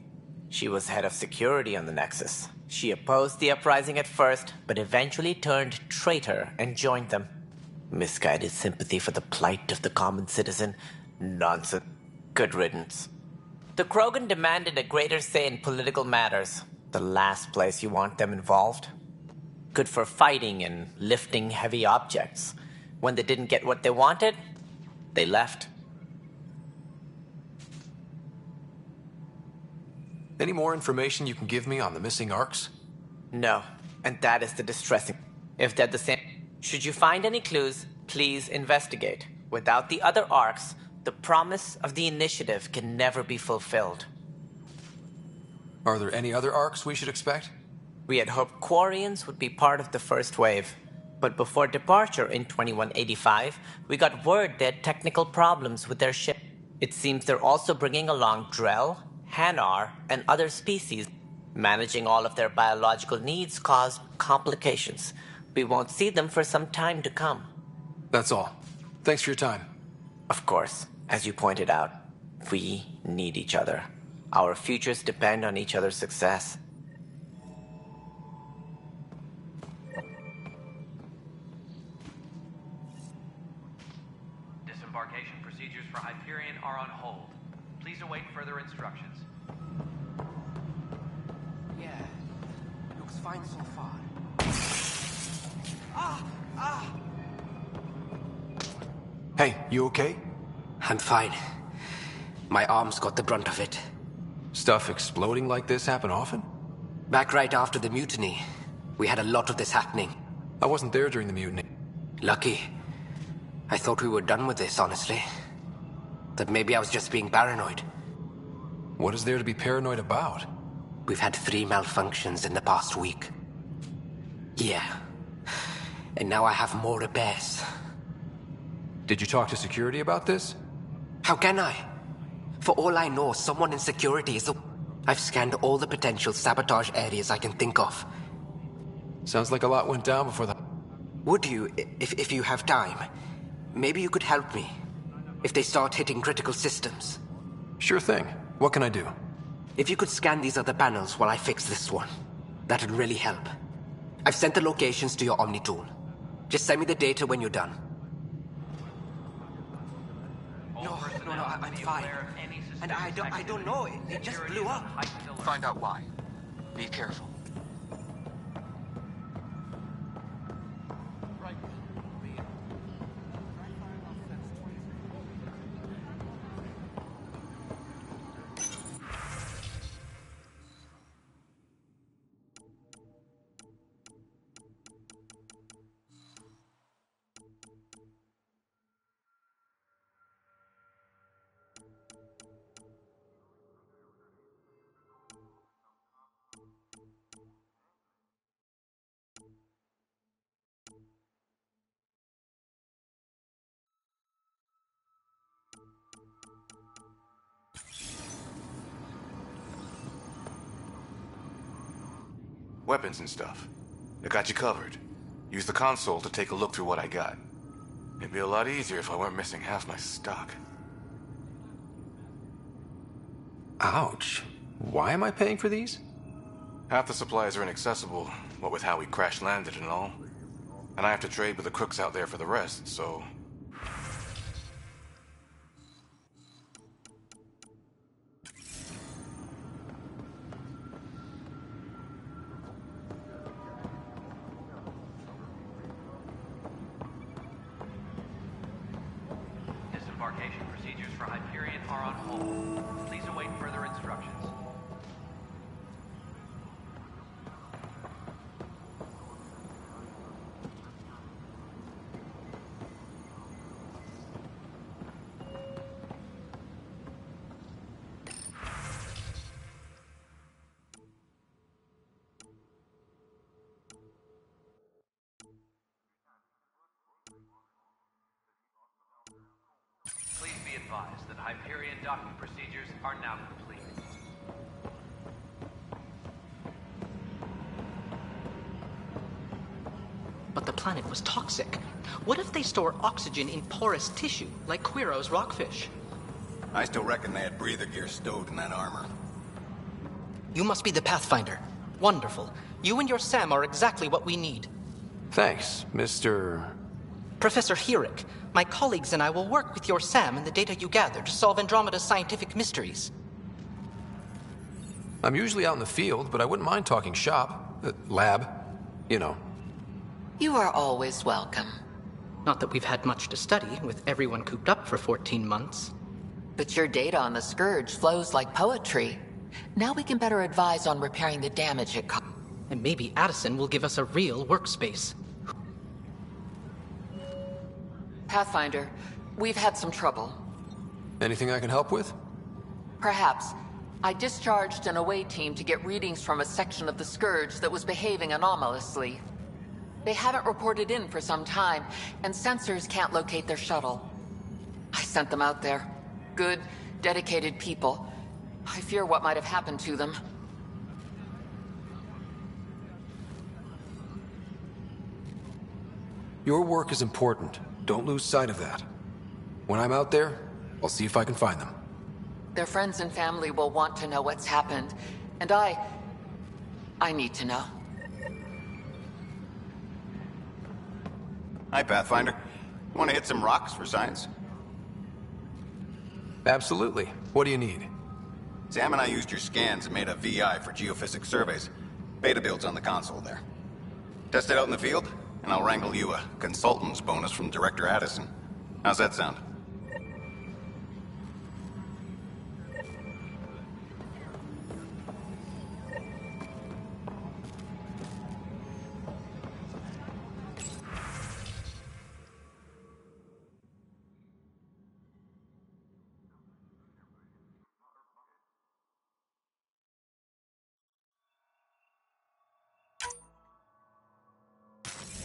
She was head of security on the Nexus. She opposed the uprising at first, but eventually turned traitor and joined them. Misguided sympathy for the plight of the common citizen. Nonsense. Good riddance. The Krogan demanded a greater say in political matters. The last place you want them involved. Good for fighting and lifting heavy objects. When they didn't get what they wanted, they left. Any more information you can give me on the missing arcs? No, and that is the distressing. If they're the same... Should you find any clues, please investigate. Without the other arcs, the promise of the initiative can never be fulfilled. Are there any other arcs we should expect? We had hoped Quarians would be part of the first wave. But before departure in 2185, we got word they had technical problems with their ship. It seems they're also bringing along Drell, Hanar, and other species. Managing all of their biological needs caused complications. We won't see them for some time to come. That's all. Thanks for your time. Of course, as you pointed out, we need each other. Our futures depend on each other's success. Disembarkation procedures for Hyperion are on hold. Please await further instructions. Yeah, looks fine so far. Hey, you okay? I'm fine. My arms got the brunt of it. Stuff exploding like this happen often? Back right after the mutiny, we had a lot of this happening. I wasn't there during the mutiny. Lucky. I thought we were done with this, honestly. That maybe I was just being paranoid. What is there to be paranoid about? We've had 3 malfunctions in the past week. Yeah. And now I have more repairs. Did you talk to security about this? How can I? For all I know, someone in security is... I've scanned all the potential sabotage areas I can think of. Sounds like a lot went down before the... Would you, if you have time, maybe you could help me if they start hitting critical systems? Sure thing. What can I do? If you could scan these other panels while I fix this one, that'd really help. I've sent the locations to your Omni tool. Just send me the data when you're done. No, I'm fine. And I don't know, it just blew up. Find out why. Be careful. Weapons and stuff. I got you covered. Use the console to take a look through what I got. It'd be a lot easier if I weren't missing half my stock. Ouch. Why am I paying for these? Half the supplies are inaccessible, what with how we crash-landed and all. And I have to trade with the crooks out there for the rest, so... Disembarkation procedures for Hyperion are on hold. Please await further instructions. Please be advised that Hyperion docking procedures are now complete. But the planet was toxic. What if they store oxygen in porous tissue, like Quiro's rockfish? I still reckon they had breather gear stowed in that armor. You must be the Pathfinder. Wonderful. You and your Sam are exactly what we need. Thanks, Mr... Professor Herrick, my colleagues and I will work with your Sam and the data you gather to solve Andromeda's scientific mysteries. I'm usually out in the field, but I wouldn't mind talking shop. Lab. You know. You are always welcome. Not that we've had much to study, with everyone cooped up for 14 months. But your data on the Scourge flows like poetry. Now we can better advise on repairing the damage it caused. And maybe Addison will give us a real workspace. Pathfinder, we've had some trouble. Anything I can help with? Perhaps. I discharged an away team to get readings from a section of the Scourge that was behaving anomalously. They haven't reported in for some time, and sensors can't locate their shuttle. I sent them out there. Good, dedicated people. I fear what might have happened to them. Your work is important. Don't lose sight of that. When I'm out there, I'll see if I can find them. Their friends and family will want to know what's happened, and I need to know. Hi, Pathfinder. Want to hit some rocks for science? Absolutely. What do you need? Sam and I used your scans and made a VI for geophysics surveys. Beta builds on the console there. Test it out in the field, and I'll wrangle you a consultant's bonus from Director Addison. How's that sound?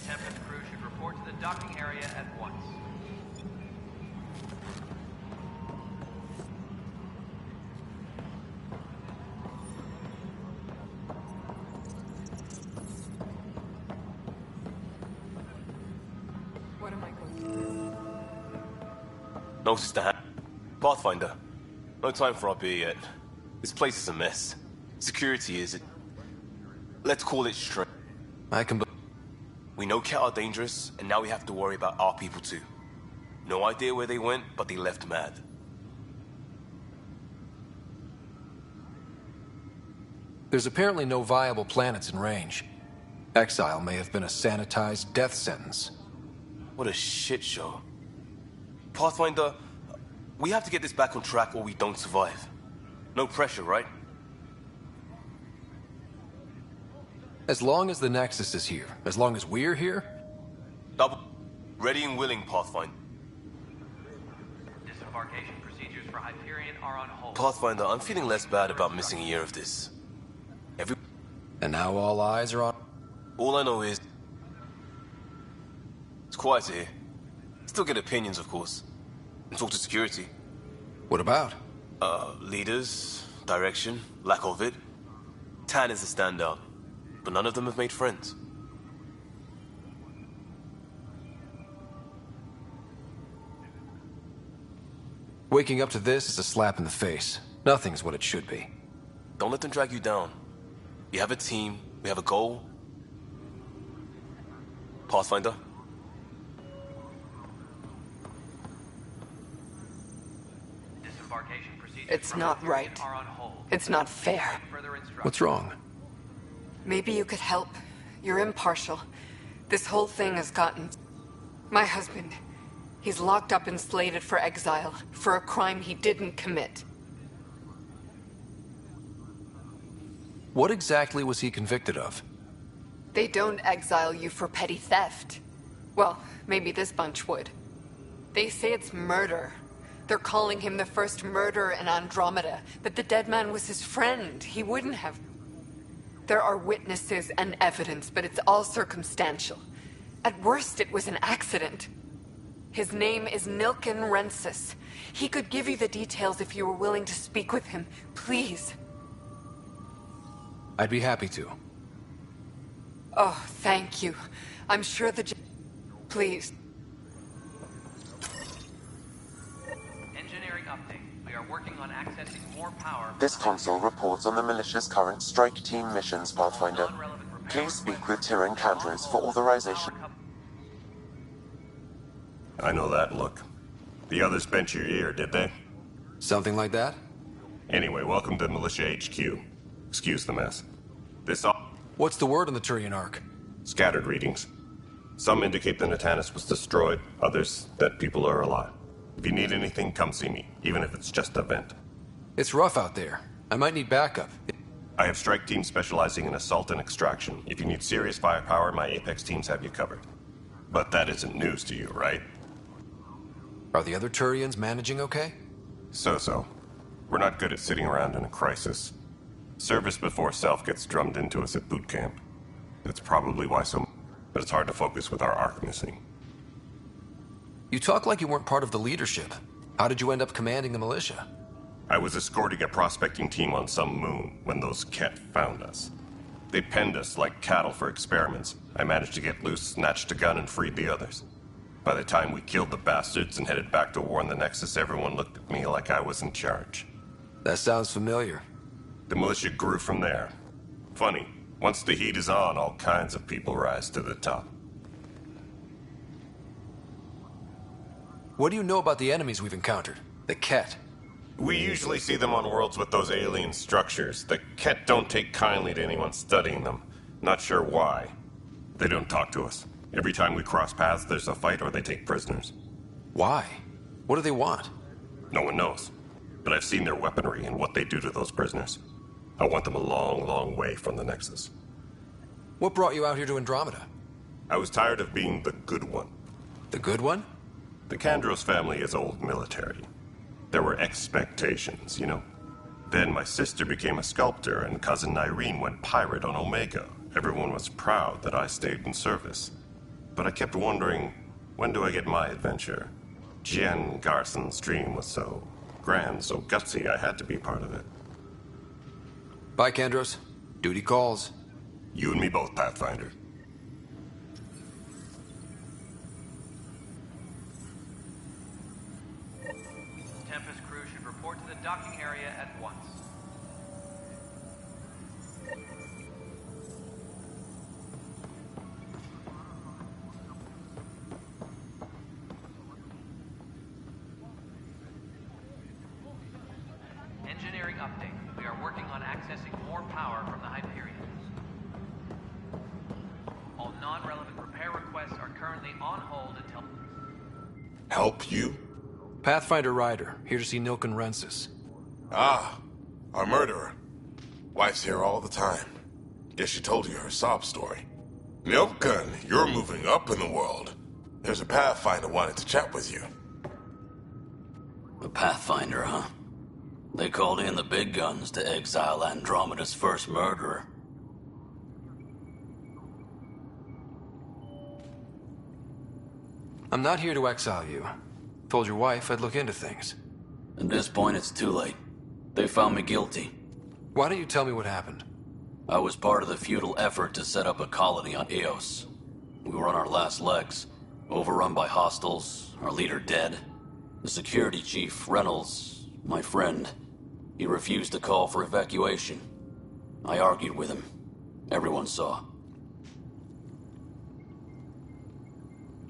Tempest crew should report to the docking area at once. What am I going to do? No, Sister Pathfinder. No time for our beer yet. This place is a mess. Security is... Let's call it straight. I can... We know Cat are dangerous, and now we have to worry about our people too. No idea where they went, but they left mad. There's apparently no viable planets in range. Exile may have been a sanitized death sentence. What a shit show. Pathfinder, we have to get this back on track or we don't survive. No pressure, right? As long as the Nexus is here, as long as we're here... Double. Ready and willing, Pathfinder. Disembarkation procedures for Hyperion are on hold. Pathfinder, I'm feeling less bad about missing a year of this. And now all eyes are on... All I know is... It's quiet here. Still get opinions, of course. And talk to security. What about? Leaders, direction, lack of it. Tan is the standout. But none of them have made friends. Waking up to this is a slap in the face. Nothing's what it should be. Don't let them drag you down. You have a team, we have a goal. Pathfinder? Disembarkation procedures It's for not Hyperion right. are on hold. It's not fair. What's wrong? Maybe you could help. You're impartial. This whole thing has gotten... My husband, he's locked up and slated for exile for a crime he didn't commit. What exactly was he convicted of? They don't exile you for petty theft. Well, maybe this bunch would. They say it's murder. They're calling him the first murderer in Andromeda, that the dead man was his friend. He wouldn't have... There are witnesses and evidence, but it's all circumstantial. At worst, it was an accident. His name is Nilken Rensis. He could give you the details if you were willing to speak with him. Please. I'd be happy to. Oh, thank you. I'm sure the... Please. Engineering update. We are working on accessing more power... This console reports on the militia's current strike team missions, Pathfinder. Please speak with Tyrion Candres for authorization. I know that look. The others bent your ear, did they? Something like that? Anyway, welcome to Militia HQ. Excuse the mess. What's the word on the Turian Ark? Scattered readings. Some indicate the Natanus was destroyed, others that people are alive. If you need anything, come see me, even if it's just a vent. It's rough out there. I might need backup. I have strike teams specializing in assault and extraction. If you need serious firepower, my Apex teams have you covered. But that isn't news to you, right? Are the other Turians managing okay? So-so. We're not good at sitting around in a crisis. Service before self gets drummed into us at boot camp. That's probably why but it's hard to focus with our arc missing. You talk like you weren't part of the leadership. How did you end up commanding the militia? I was escorting a prospecting team on some moon when those Ket found us. They penned us like cattle for experiments. I managed to get loose, snatched a gun, and freed the others. By the time we killed the bastards and headed back to warn the Nexus, everyone looked at me like I was in charge. That sounds familiar. The militia grew from there. Funny, once the heat is on, all kinds of people rise to the top. What do you know about the enemies we've encountered? The Ket? We usually see them on worlds with those alien structures. The Ket don't take kindly to anyone studying them. Not sure why. They don't talk to us. Every time we cross paths, there's a fight or they take prisoners. Why? What do they want? No one knows. But I've seen their weaponry and what they do to those prisoners. I want them a long, long way from the Nexus. What brought you out here to Andromeda? I was tired of being the good one. The good one? The Kandros family is old military. There were expectations, you know. Then my sister became a sculptor and cousin Irene went pirate on Omega. Everyone was proud that I stayed in service. But I kept wondering, when do I get my adventure? Jian Garson's dream was so grand, so gutsy, I had to be part of it. Bye, Kandros. Duty calls. You and me both, Pathfinder. Tempest crew should report to the docking area at once. Engineering update. We are working on accessing more power from the Hyperion. All non-relevant repair requests are currently on hold until... Help you? Pathfinder Ryder, here to see Nilken Rensis. Ah, our murderer. Wife's here all the time. Guess she told you her sob story. Nilken, you're moving up in the world. There's a Pathfinder wanting to chat with you. A Pathfinder, huh? They called in the big guns to exile Andromeda's first murderer. I'm not here to exile you. Told your wife I'd look into things. At this point, it's too late. They found me guilty. Why don't you tell me what happened? I was part of the futile effort to set up a colony on Eos. We were on our last legs, overrun by hostiles, our leader dead. The security chief, Reynolds, my friend, he refused to call for evacuation. I argued with him. Everyone saw.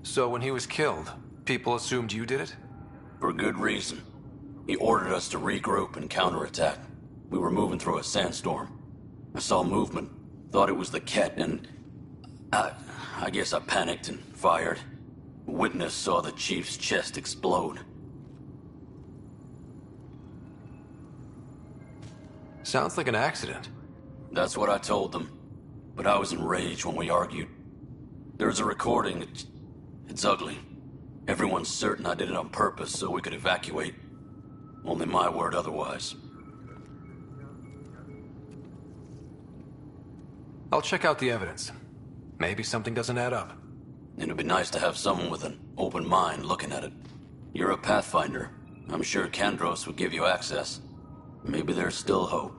So when he was killed, people assumed you did it? For good reason. He ordered us to regroup and counterattack. We were moving through a sandstorm. I saw movement, thought it was the Ket, and... I guess I panicked and fired. A witness saw the chief's chest explode. Sounds like an accident. That's what I told them. But I was enraged when we argued. There's a recording. It's ugly. Everyone's certain I did it on purpose so we could evacuate. Only my word otherwise. I'll check out the evidence. Maybe something doesn't add up. It'd be nice to have someone with an open mind looking at it. You're a Pathfinder. I'm sure Kandros would give you access. Maybe there's still hope.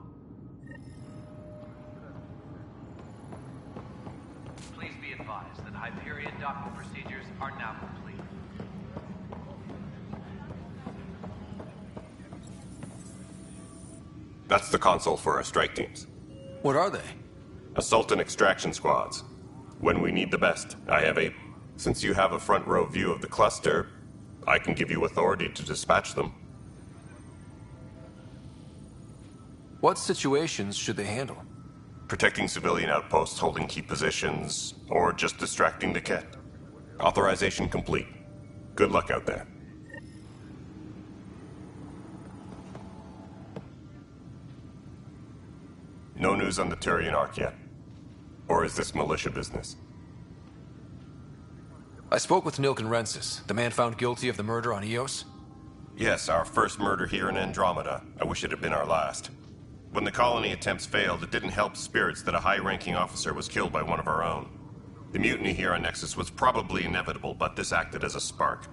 Please be advised that Hyperion docking procedures are now complete. That's the console for our strike teams. What are they? Assault and extraction squads. When we need the best, I have a... Since you have a front row view of the cluster, I can give you authority to dispatch them. What situations should they handle? Protecting civilian outposts, holding key positions, or just distracting the Ket. Authorization complete. Good luck out there. No news on the Turian Ark yet. Or is this militia business? I spoke with Nilken Rensis, the man found guilty of the murder on Eos. Yes, our first murder here in Andromeda. I wish it had been our last. When the colony attempts failed, it didn't help spirits that a high-ranking officer was killed by one of our own. The mutiny here on Nexus was probably inevitable, but this acted as a spark.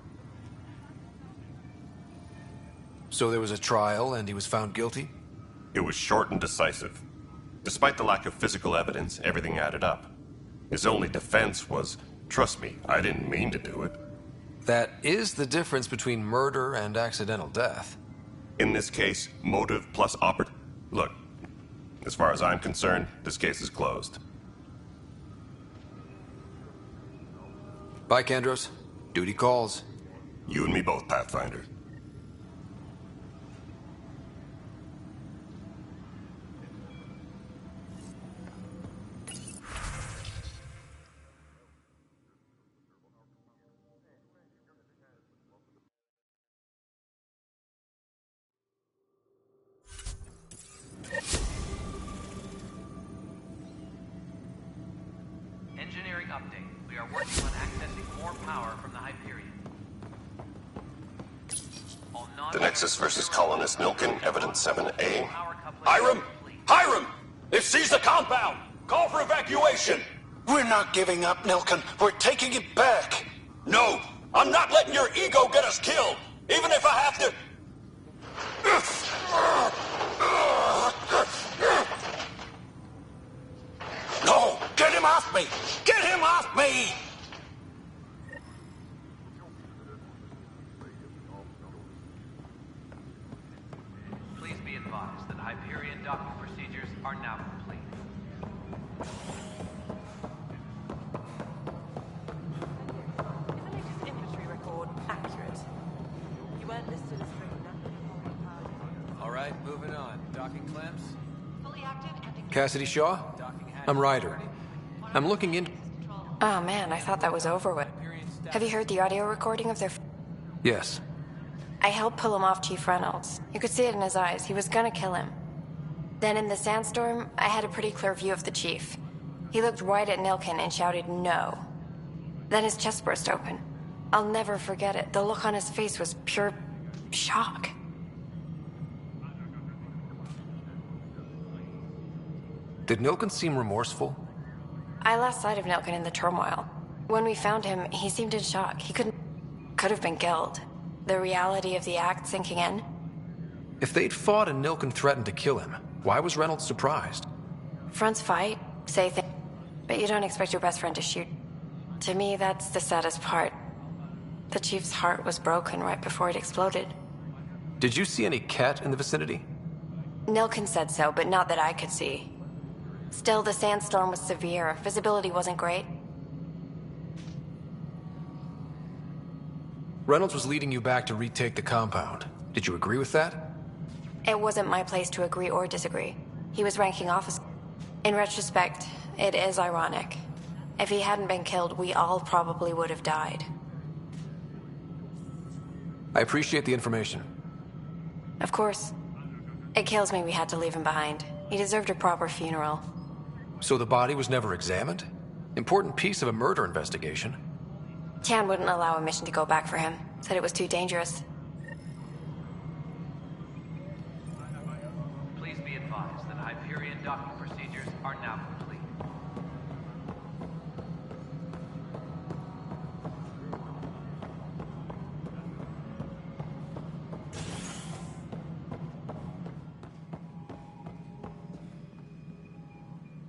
So there was a trial and he was found guilty? It was short and decisive. Despite the lack of physical evidence, everything added up. His only defense was, trust me, I didn't mean to do it. That is the difference between murder and accidental death. In this case, motive plus Look, as far as I'm concerned, this case is closed. Bye, Kandros. Duty calls. You and me both, Pathfinder. update. We are working on accessing more power from the Hyperion. The Nexus versus Colonist Milken, Evidence 7A. Hiram! Hiram! They've seized the compound! Call for evacuation! We're not giving up, Nilken. We're taking it back. No! I'm not letting your ego get us killed! Even if I have to... No! Get him off me! Get him off me! Please be advised that Hyperion docking procedures are now complete. Inventory record accurate. You weren't listed as All right, moving on. Docking clamps? Cassidy Shaw? I'm Ryder. I'm looking in... Oh man, I thought that was over with. Have you heard the audio recording of their... Yes. I helped pull him off Chief Reynolds. You could see it in his eyes. He was gonna kill him. Then in the sandstorm, I had a pretty clear view of the Chief. He looked right at Nilken and shouted no. Then his chest burst open. I'll never forget it. The look on his face was pure shock. Did Nilken seem remorseful? I lost sight of Nilken in the turmoil. When we found him, he seemed in shock. He could have been killed. The reality of the act sinking in. If they'd fought and Nilken threatened to kill him, why was Reynolds surprised? Fronts fight, say things, but you don't expect your best friend to shoot. To me, that's the saddest part. The Chief's heart was broken right before it exploded. Did you see any cat in the vicinity? Nilken said so, but not that I could see. Still, the sandstorm was severe. Visibility wasn't great. Reynolds was leading you back to retake the compound. Did you agree with that? It wasn't my place to agree or disagree. He was ranking officer. In retrospect, it is ironic. If he hadn't been killed, we all probably would have died. I appreciate the information. Of course. It kills me we had to leave him behind. He deserved a proper funeral. So the body was never examined? Important piece of a murder investigation. Tian wouldn't allow a mission to go back for him. Said it was too dangerous. Please be advised that Hyperion docking procedures are now complete.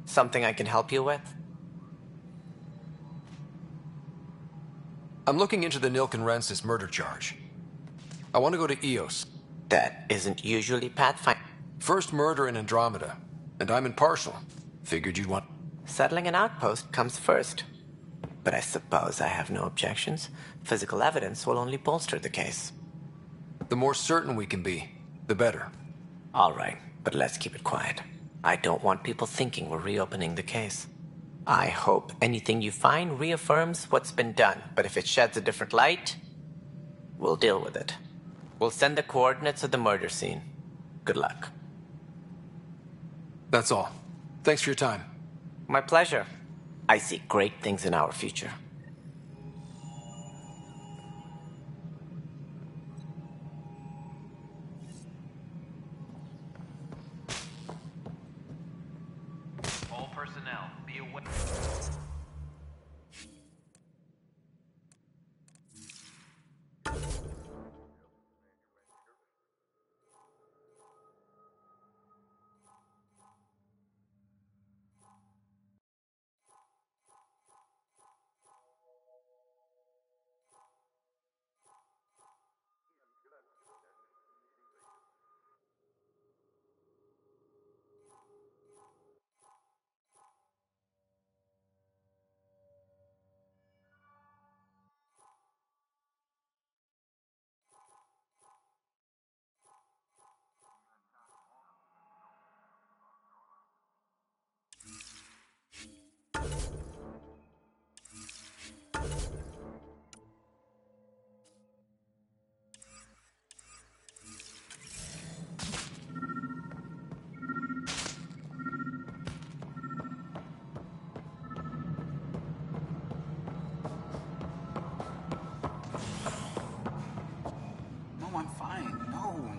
Something I can help you with? I'm looking into the Nilken Rensis murder charge. I want to go to EOS. That isn't usually Pathfinder. First murder in Andromeda, and I'm impartial. Figured you'd want... Settling an outpost comes first. But I suppose I have no objections. Physical evidence will only bolster the case. The more certain we can be, the better. All right, but let's keep it quiet. I don't want people thinking we're reopening the case. I hope anything you find reaffirms what's been done, but if it sheds a different light, we'll deal with it. We'll send the coordinates of the murder scene. Good luck. That's all. Thanks for your time. My pleasure. I see great things in our future. All personnel, be aware.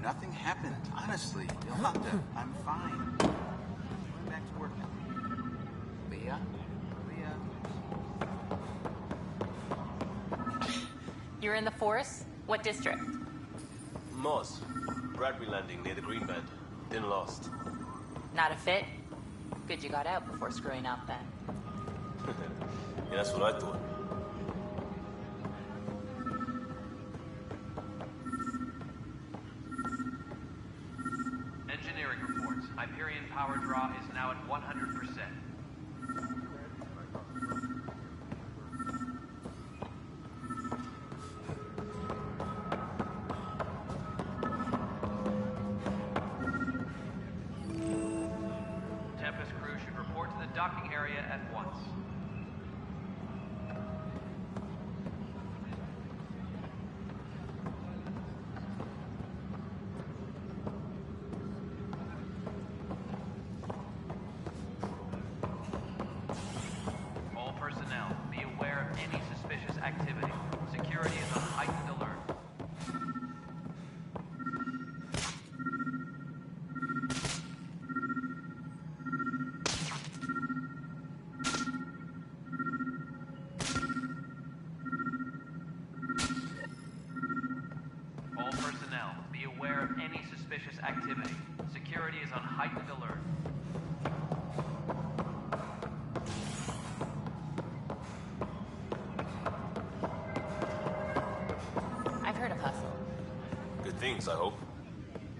nothing happened. Honestly, Yolanda, I'm fine. Going back to work now. Leah? You're in the force? What district? Moss. Bradbury Landing near the Green Band. Didn't last. Not a fit? Good you got out before screwing up then. Yeah, that's what I thought. Engineering reports. Hyperion power draw is now at 100%. Tempest crew should report to the docking area at once. All personnel, be aware of any suspicious activity. Security is on heightened alert. All personnel, be aware of any suspicious activity. Security is on heightened alert. I've heard of Hustle. Good things, I hope.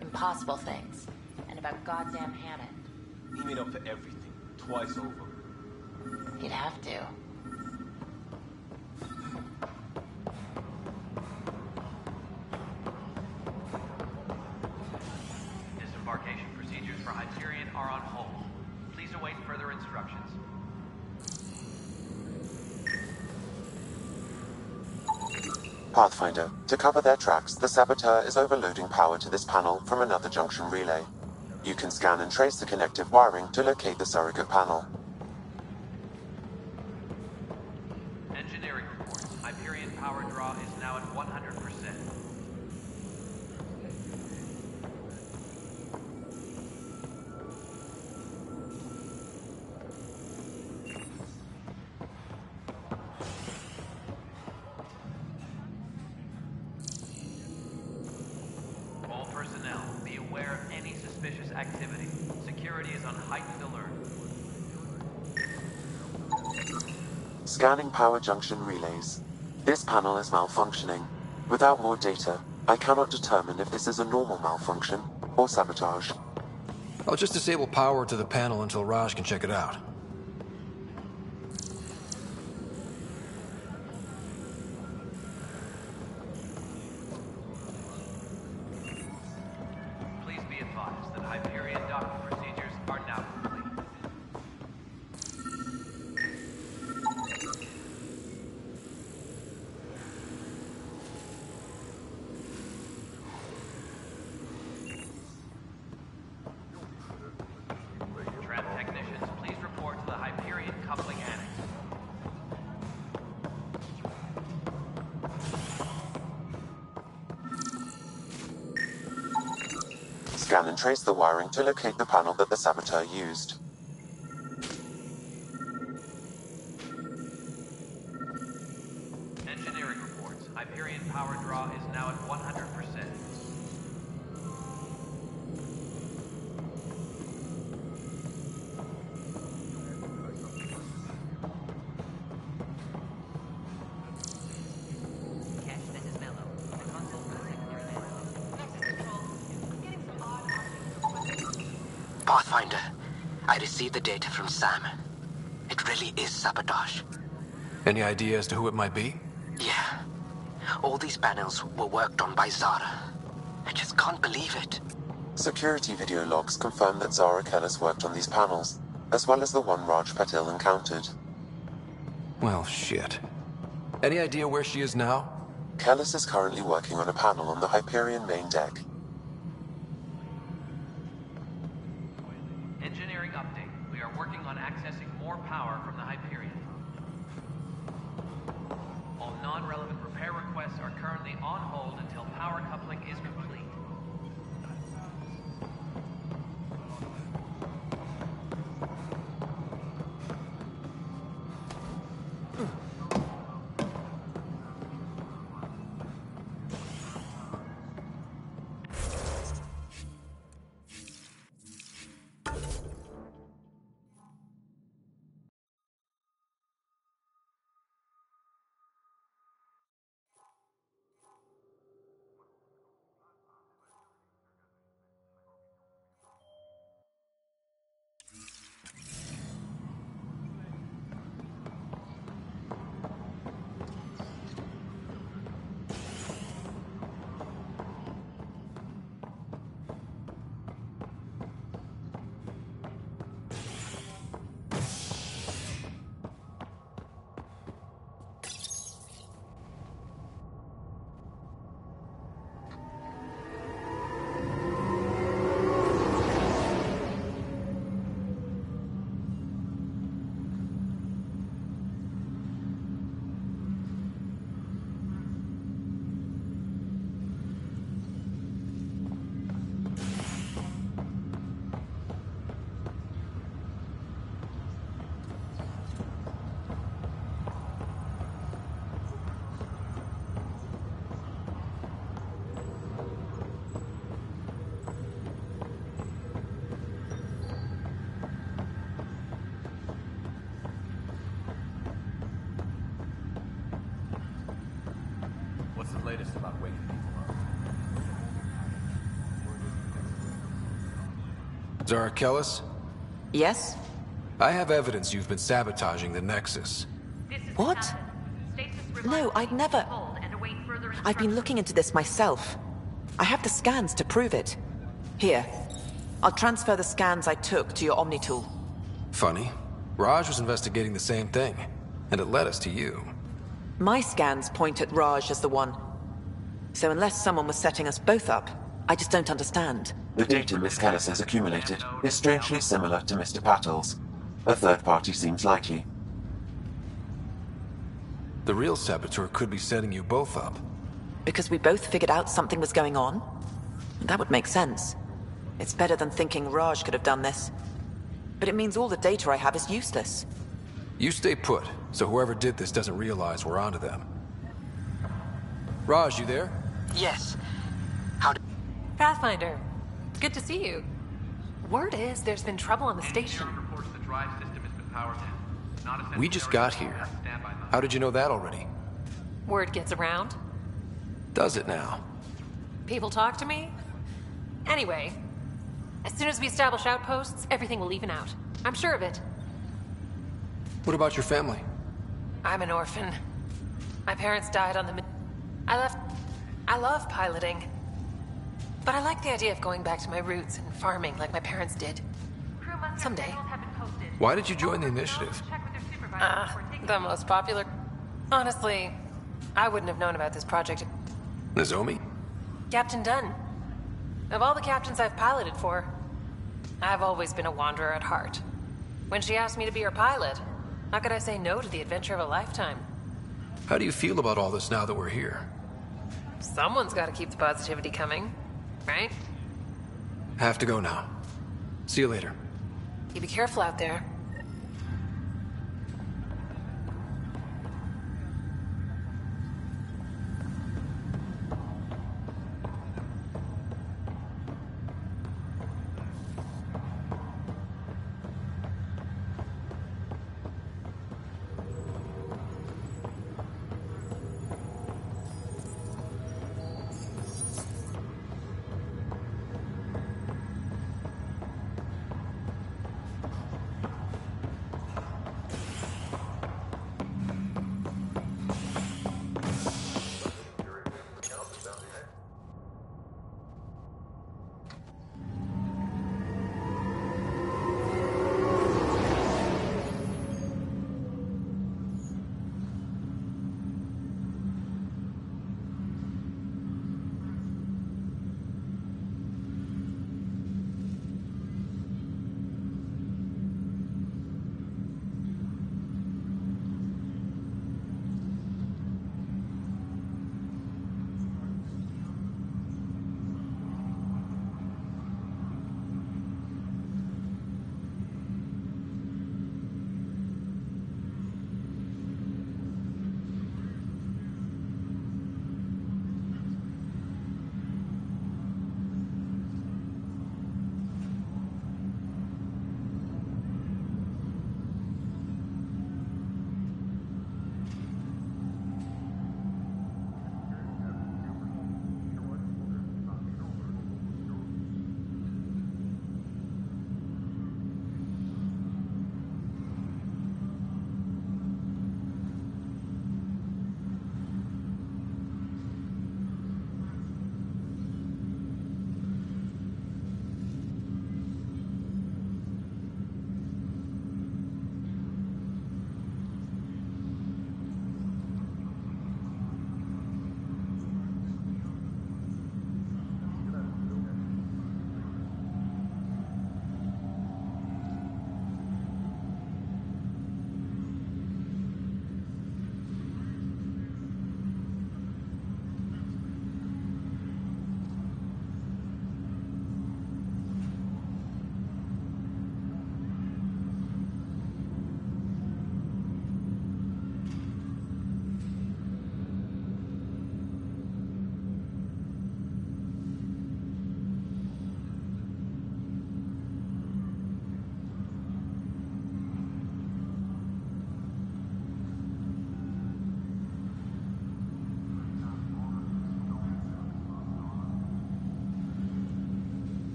Impossible things. And about goddamn Hammond. He made up for everything. Twice over. He'd have to. Disembarkation procedures for Hyperion are on hold. Please await further instructions. Pathfinder, to cover their tracks, the saboteur is overloading power to this panel from another junction relay. You can scan and trace the connective wiring to locate the surrogate panel. Engineering reports. Hyperion power draw is now at 100%. All personnel, be aware of any suspicious activity. Security is on heightened alert. Scanning power junction relays. This panel is malfunctioning. Without more data, I cannot determine if this is a normal malfunction or sabotage. I'll just disable power to the panel until Raj can check it out. Please be advised that Hyperion docking procedures are now complete. Tram technicians, please report to the Hyperion coupling annex. Scan and trace the wiring to locate the panel that the saboteur used. Engineering reports. Hyperion power draw is now at 100%. Pathfinder, I received the data from Sam. It really is sabotage. Any idea as to who it might be? Yeah. All these panels were worked on by Zara. I just can't believe it. Security video logs confirm that Zara Kellis worked on these panels, as well as the one Raj Patil encountered. Well, shit. Any idea where she is now? Kellis is currently working on a panel on the Hyperion main deck. Engineering update. We are working on accessing more power from the Hyperion. All non-relevant repair requests are currently on hold until power coupling is complete. latest about waking people up? Zara Kellis? Yes? I have evidence you've been sabotaging the Nexus. What? No, I'd never... I've been looking into this myself. I have the scans to prove it. Here. I'll transfer the scans I took to your Omni tool. Funny. Raj was investigating the same thing, and it led us to you. My scans point at Raj as the one. So unless someone was setting us both up, I just don't understand. The data Miss Kellis has accumulated is strangely similar to Mr. Patel's. A third party seems likely. The real saboteur could be setting you both up. Because we both figured out something was going on? That would make sense. It's better than thinking Raj could have done this. But it means all the data I have is useless. You stay put, so whoever did this doesn't realize we're onto them. Raj, you there? Yes. Pathfinder, good to see you. Word is there's been trouble on the station. We just got here. How did you know that already? Word gets around. Does it now? People talk to me. Anyway, as soon as we establish outposts, everything will even out. I'm sure of it. What about your family? I'm an orphan. My parents died on the... I love piloting. But I like the idea of going back to my roots and farming like my parents did. Someday. Why did you join the initiative? The most popular... Honestly, I wouldn't have known about this project. Nozomi? Captain Dunn. Of all the captains I've piloted for, I've always been a wanderer at heart. When she asked me to be her pilot, how could I say no to the adventure of a lifetime? How do you feel about all this now that we're here? Someone's got to keep the positivity coming, right? Have to go now. See you later. You be careful out there.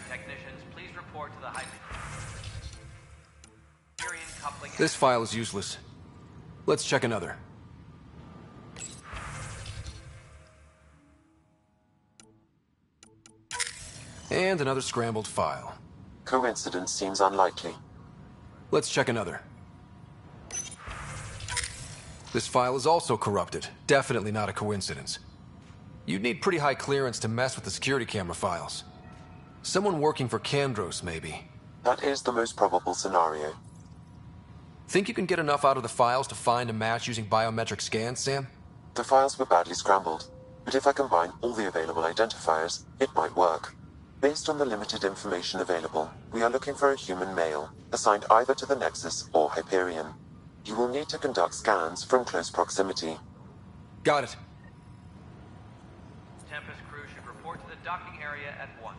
Technicians, please report to the Hyperion coupling. This file is useless. Let's check another. And another scrambled file. Coincidence seems unlikely. Let's check another. This file is also corrupted. Definitely not a coincidence. You'd need pretty high clearance to mess with the security camera files. Someone working for Kandros, maybe. That is the most probable scenario. Think you can get enough out of the files to find a match using biometric scans, Sam? The files were badly scrambled, but if I combine all the available identifiers, it might work. Based on the limited information available, we are looking for a human male, assigned either to the Nexus or Hyperion. You will need to conduct scans from close proximity. Got it. Tempest crew should report to the docking area at once.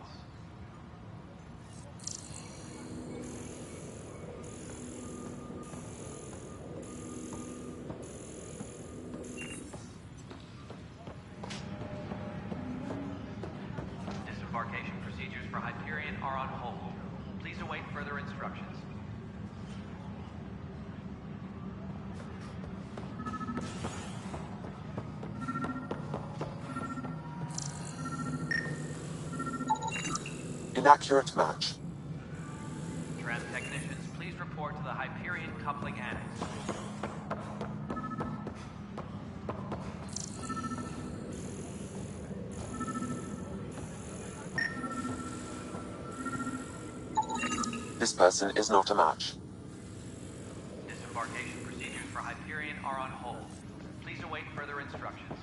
Disembarkation procedures for Hyperion are on hold. Please await further instructions. Inaccurate match. Technicians, please report to the Hyperion coupling annex. This person is not a match. Disembarkation procedures for Hyperion are on hold. Please await further instructions.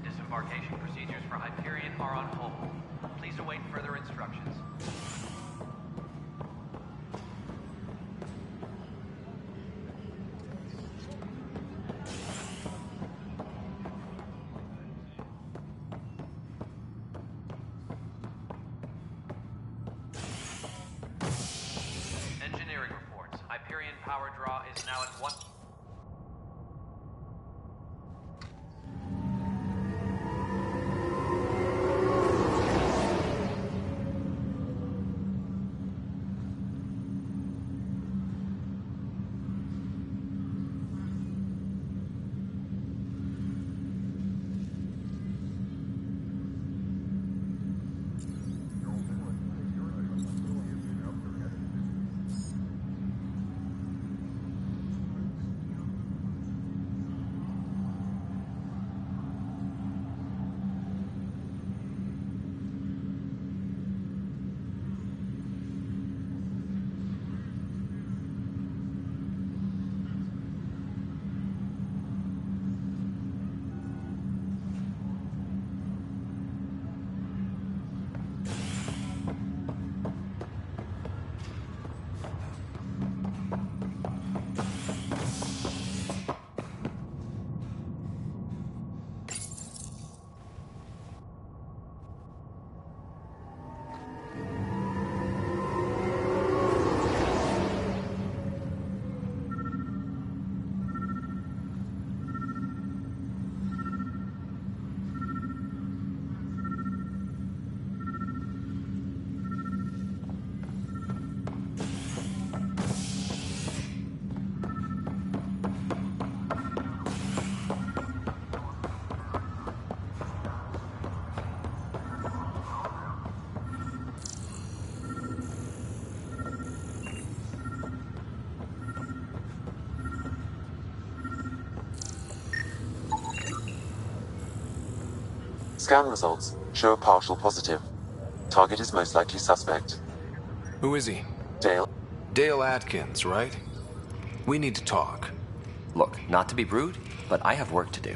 Disembarkation procedures for Hyperion are on hold. Please await further instructions. Engineering reports. Hyperion power draw is now at 1. Scan results show a partial positive. Target is most likely suspect. Who is he? Dale. Dale Atkins, right? We need to talk. Look, not to be rude, but I have work to do.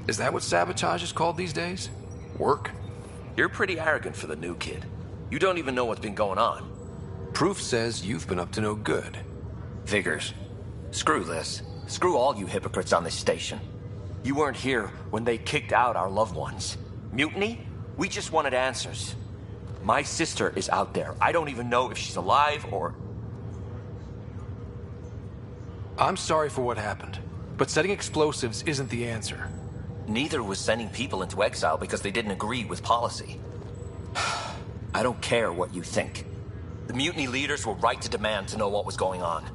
Is that what sabotage is called these days? Work? You're pretty arrogant for the new kid. You don't even know what's been going on. Proof says you've been up to no good. Figures. Screw this. Screw all you hypocrites on this station. You weren't here when they kicked out our loved ones. Mutiny? We just wanted answers. My sister is out there. I don't even know if she's alive or... I'm sorry for what happened, but setting explosives isn't the answer. Neither was sending people into exile because they didn't agree with policy. I don't care what you think. The mutiny leaders were right to demand to know what was going on.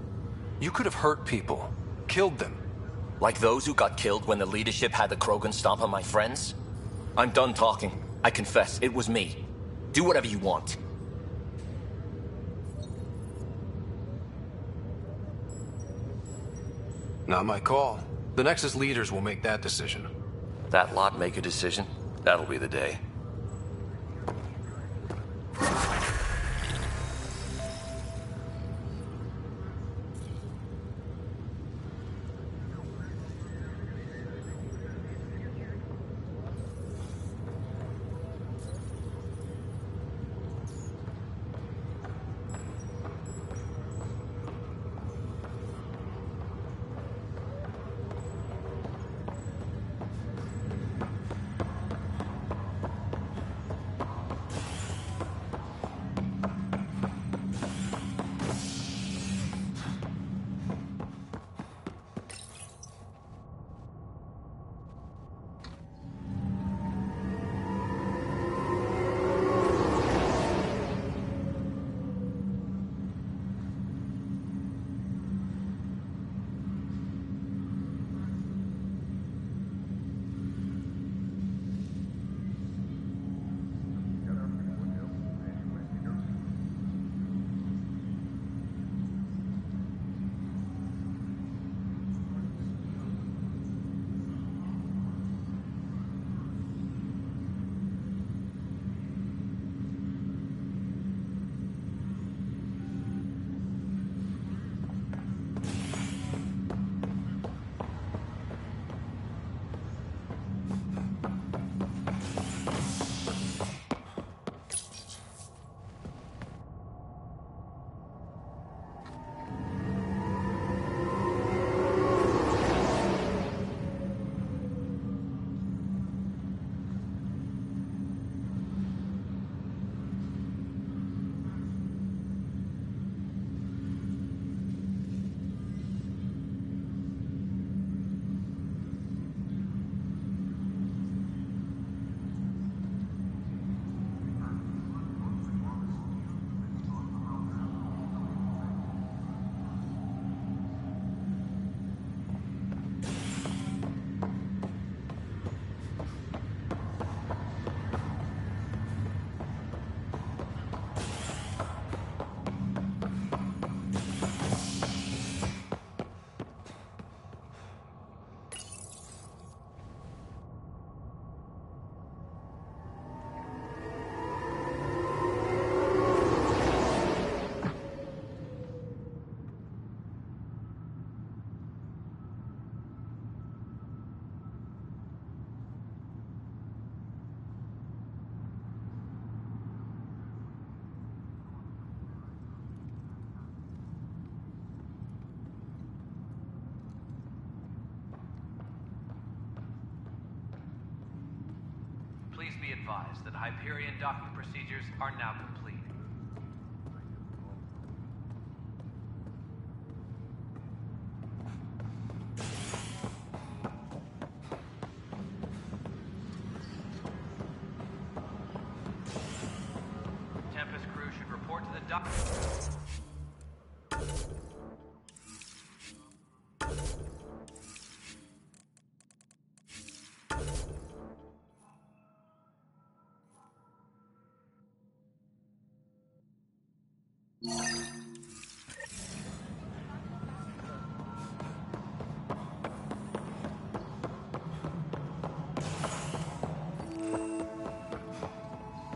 You could have hurt people, killed them. Like those who got killed when the leadership had the Krogan stomp on my friends? I'm done talking. I confess, it was me. Do whatever you want. Not my call. The Nexus leaders will make that decision. That lot make a decision? That'll be the day. Please be advised that Hyperion docking procedures are now complete. Tempest crew should report to the dock.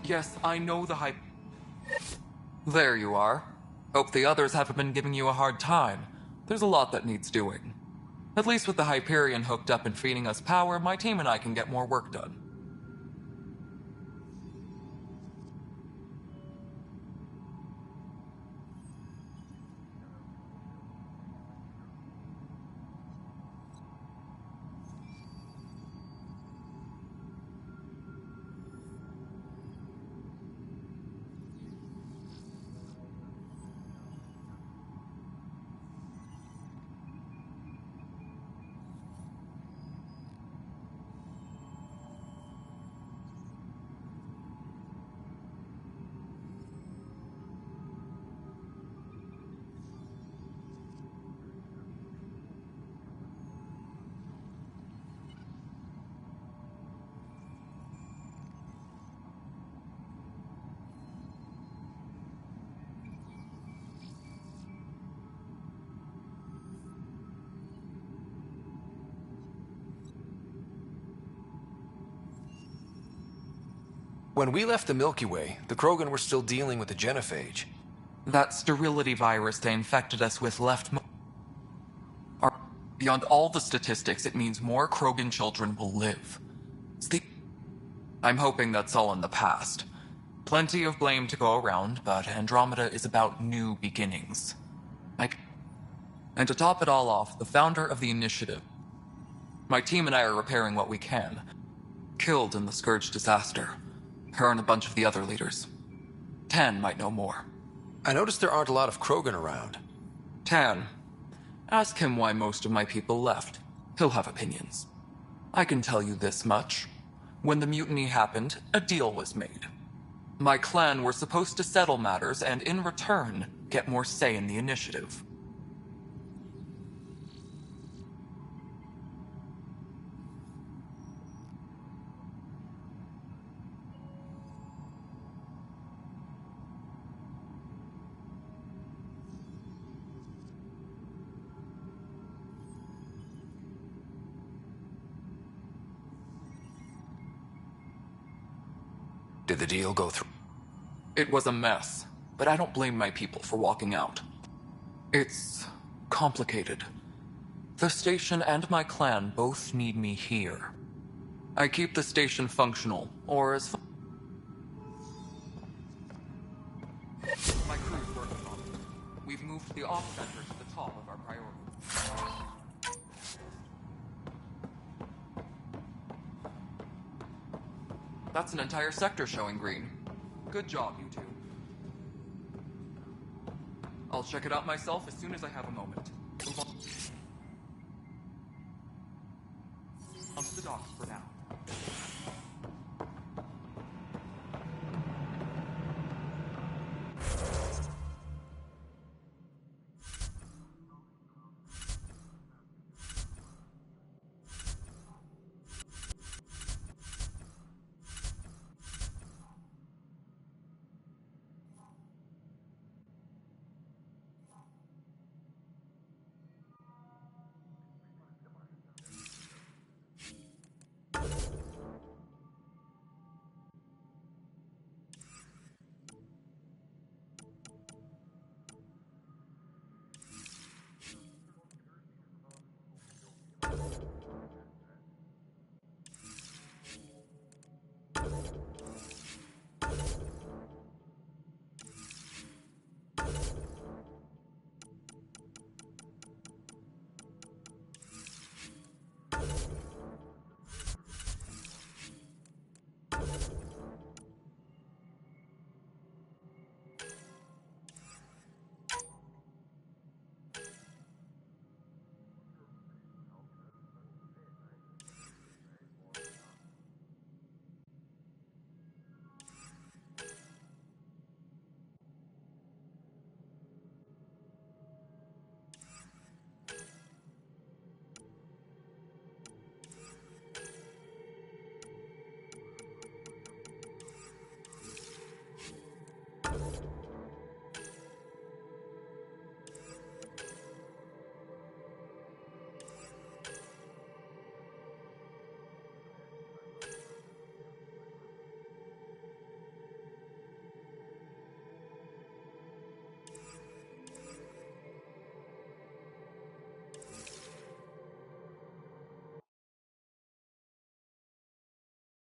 Yes, I know the hype. There you are. Hope the others haven't been giving you a hard time. There's a lot that needs doing. At least with the Hyperion hooked up and feeding us power, my team and I can get more work done. When we left the Milky Way, the Krogan were still dealing with the genophage. That sterility virus they infected us with left beyond all the statistics, it means more Krogan children will live. I'm hoping that's all in the past. Plenty of blame to go around, but Andromeda is about new beginnings. And to top it all off, the founder of the initiative. My team and I are repairing what we can. Killed in the Scourge disaster. Her and a bunch of the other leaders. Tan might know more. I noticed there aren't a lot of Krogan around. Tan. Ask him why most of my people left. He'll have opinions. I can tell you this much. When the mutiny happened, a deal was made. My clan were supposed to settle matters and, in return, get more say in the initiative. Did the deal go through? It was a mess, but I don't blame my people for walking out. It's complicated. The station and my clan both need me here. I keep the station functional, or as my crew's working on it. We've moved the off-center to the top of our priority. That's an entire sector showing green. Good job, you two. I'll check it out myself as soon as I have a moment. Move on to the docks for now.